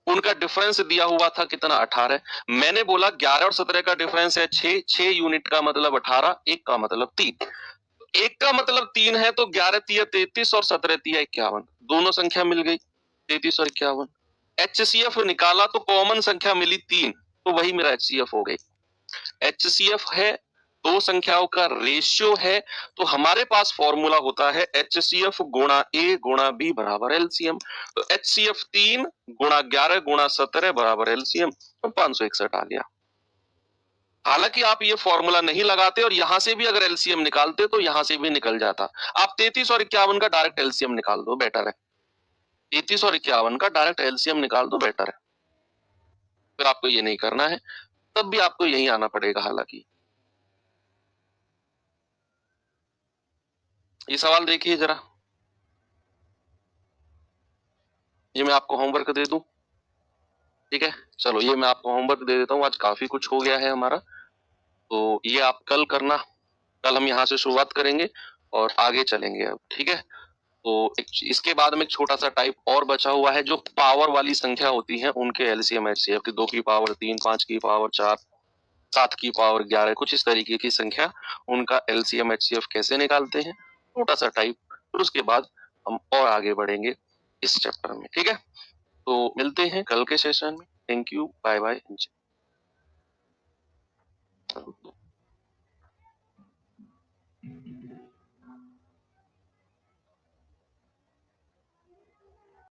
उनका डिफरेंस दिया हुआ था कितना? 18। मैंने बोला 11 और 17 का डिफरेंस है 6, 6 यूनिट का मतलब 18, एक का मतलब 3। एक का मतलब 3 है, तो 11 तिया 33 और 17 तिया 51, दोनों संख्या मिल गई 33 और 51। एचसीएफ निकाला तो कॉमन संख्या मिली 3, तो वही मेरा एचसीएफ हो गई। एचसीएफ है, दो संख्याओं का रेशियो है, तो हमारे पास फॉर्मूला होता है एचसीएफ गुणा ए गुणा बी बराबर एलसीएम। तो एचसीएफ 3 गुणा 11 गुणा 17 बराबर एलसीएम, तो 561 आ गया। हालांकि आप ये फॉर्मूला नहीं लगाते, और यहां से भी अगर एलसीएम निकालते तो यहां से भी निकल जाता। आप 33 और 51 का डायरेक्ट एलसीएम निकाल दो, बेटर है। 33 और 51 का डायरेक्ट एलसीएम निकाल दो, बेटर है। फिर आपको ये नहीं करना है, तब भी आपको यही आना पड़ेगा। हालांकि ये सवाल देखिए जरा, ये मैं आपको होमवर्क दे दूं, ठीक है? चलो ये मैं आपको होमवर्क दे देता हूँ, आज काफी कुछ हो गया है हमारा, तो ये आप कल करना, कल हम यहाँ से शुरुआत करेंगे और आगे चलेंगे अब, ठीक है। तो इसके बाद में एक छोटा सा टाइप और बचा हुआ है, जो पावर वाली संख्या होती है उनके एलसीएम एचसीएफ की, 2 की पावर 3, 5 की पावर 4, 7 की पावर 11, कुछ इस तरीके की संख्या, उनका एलसीएम एचसीएफ कैसे निकालते हैं, छोटा सा टाइप। फिर उसके बाद हम और आगे बढ़ेंगे इस चैप्टर में, ठीक है। तो मिलते हैं कल के सेशन में। Thank you, bye bye.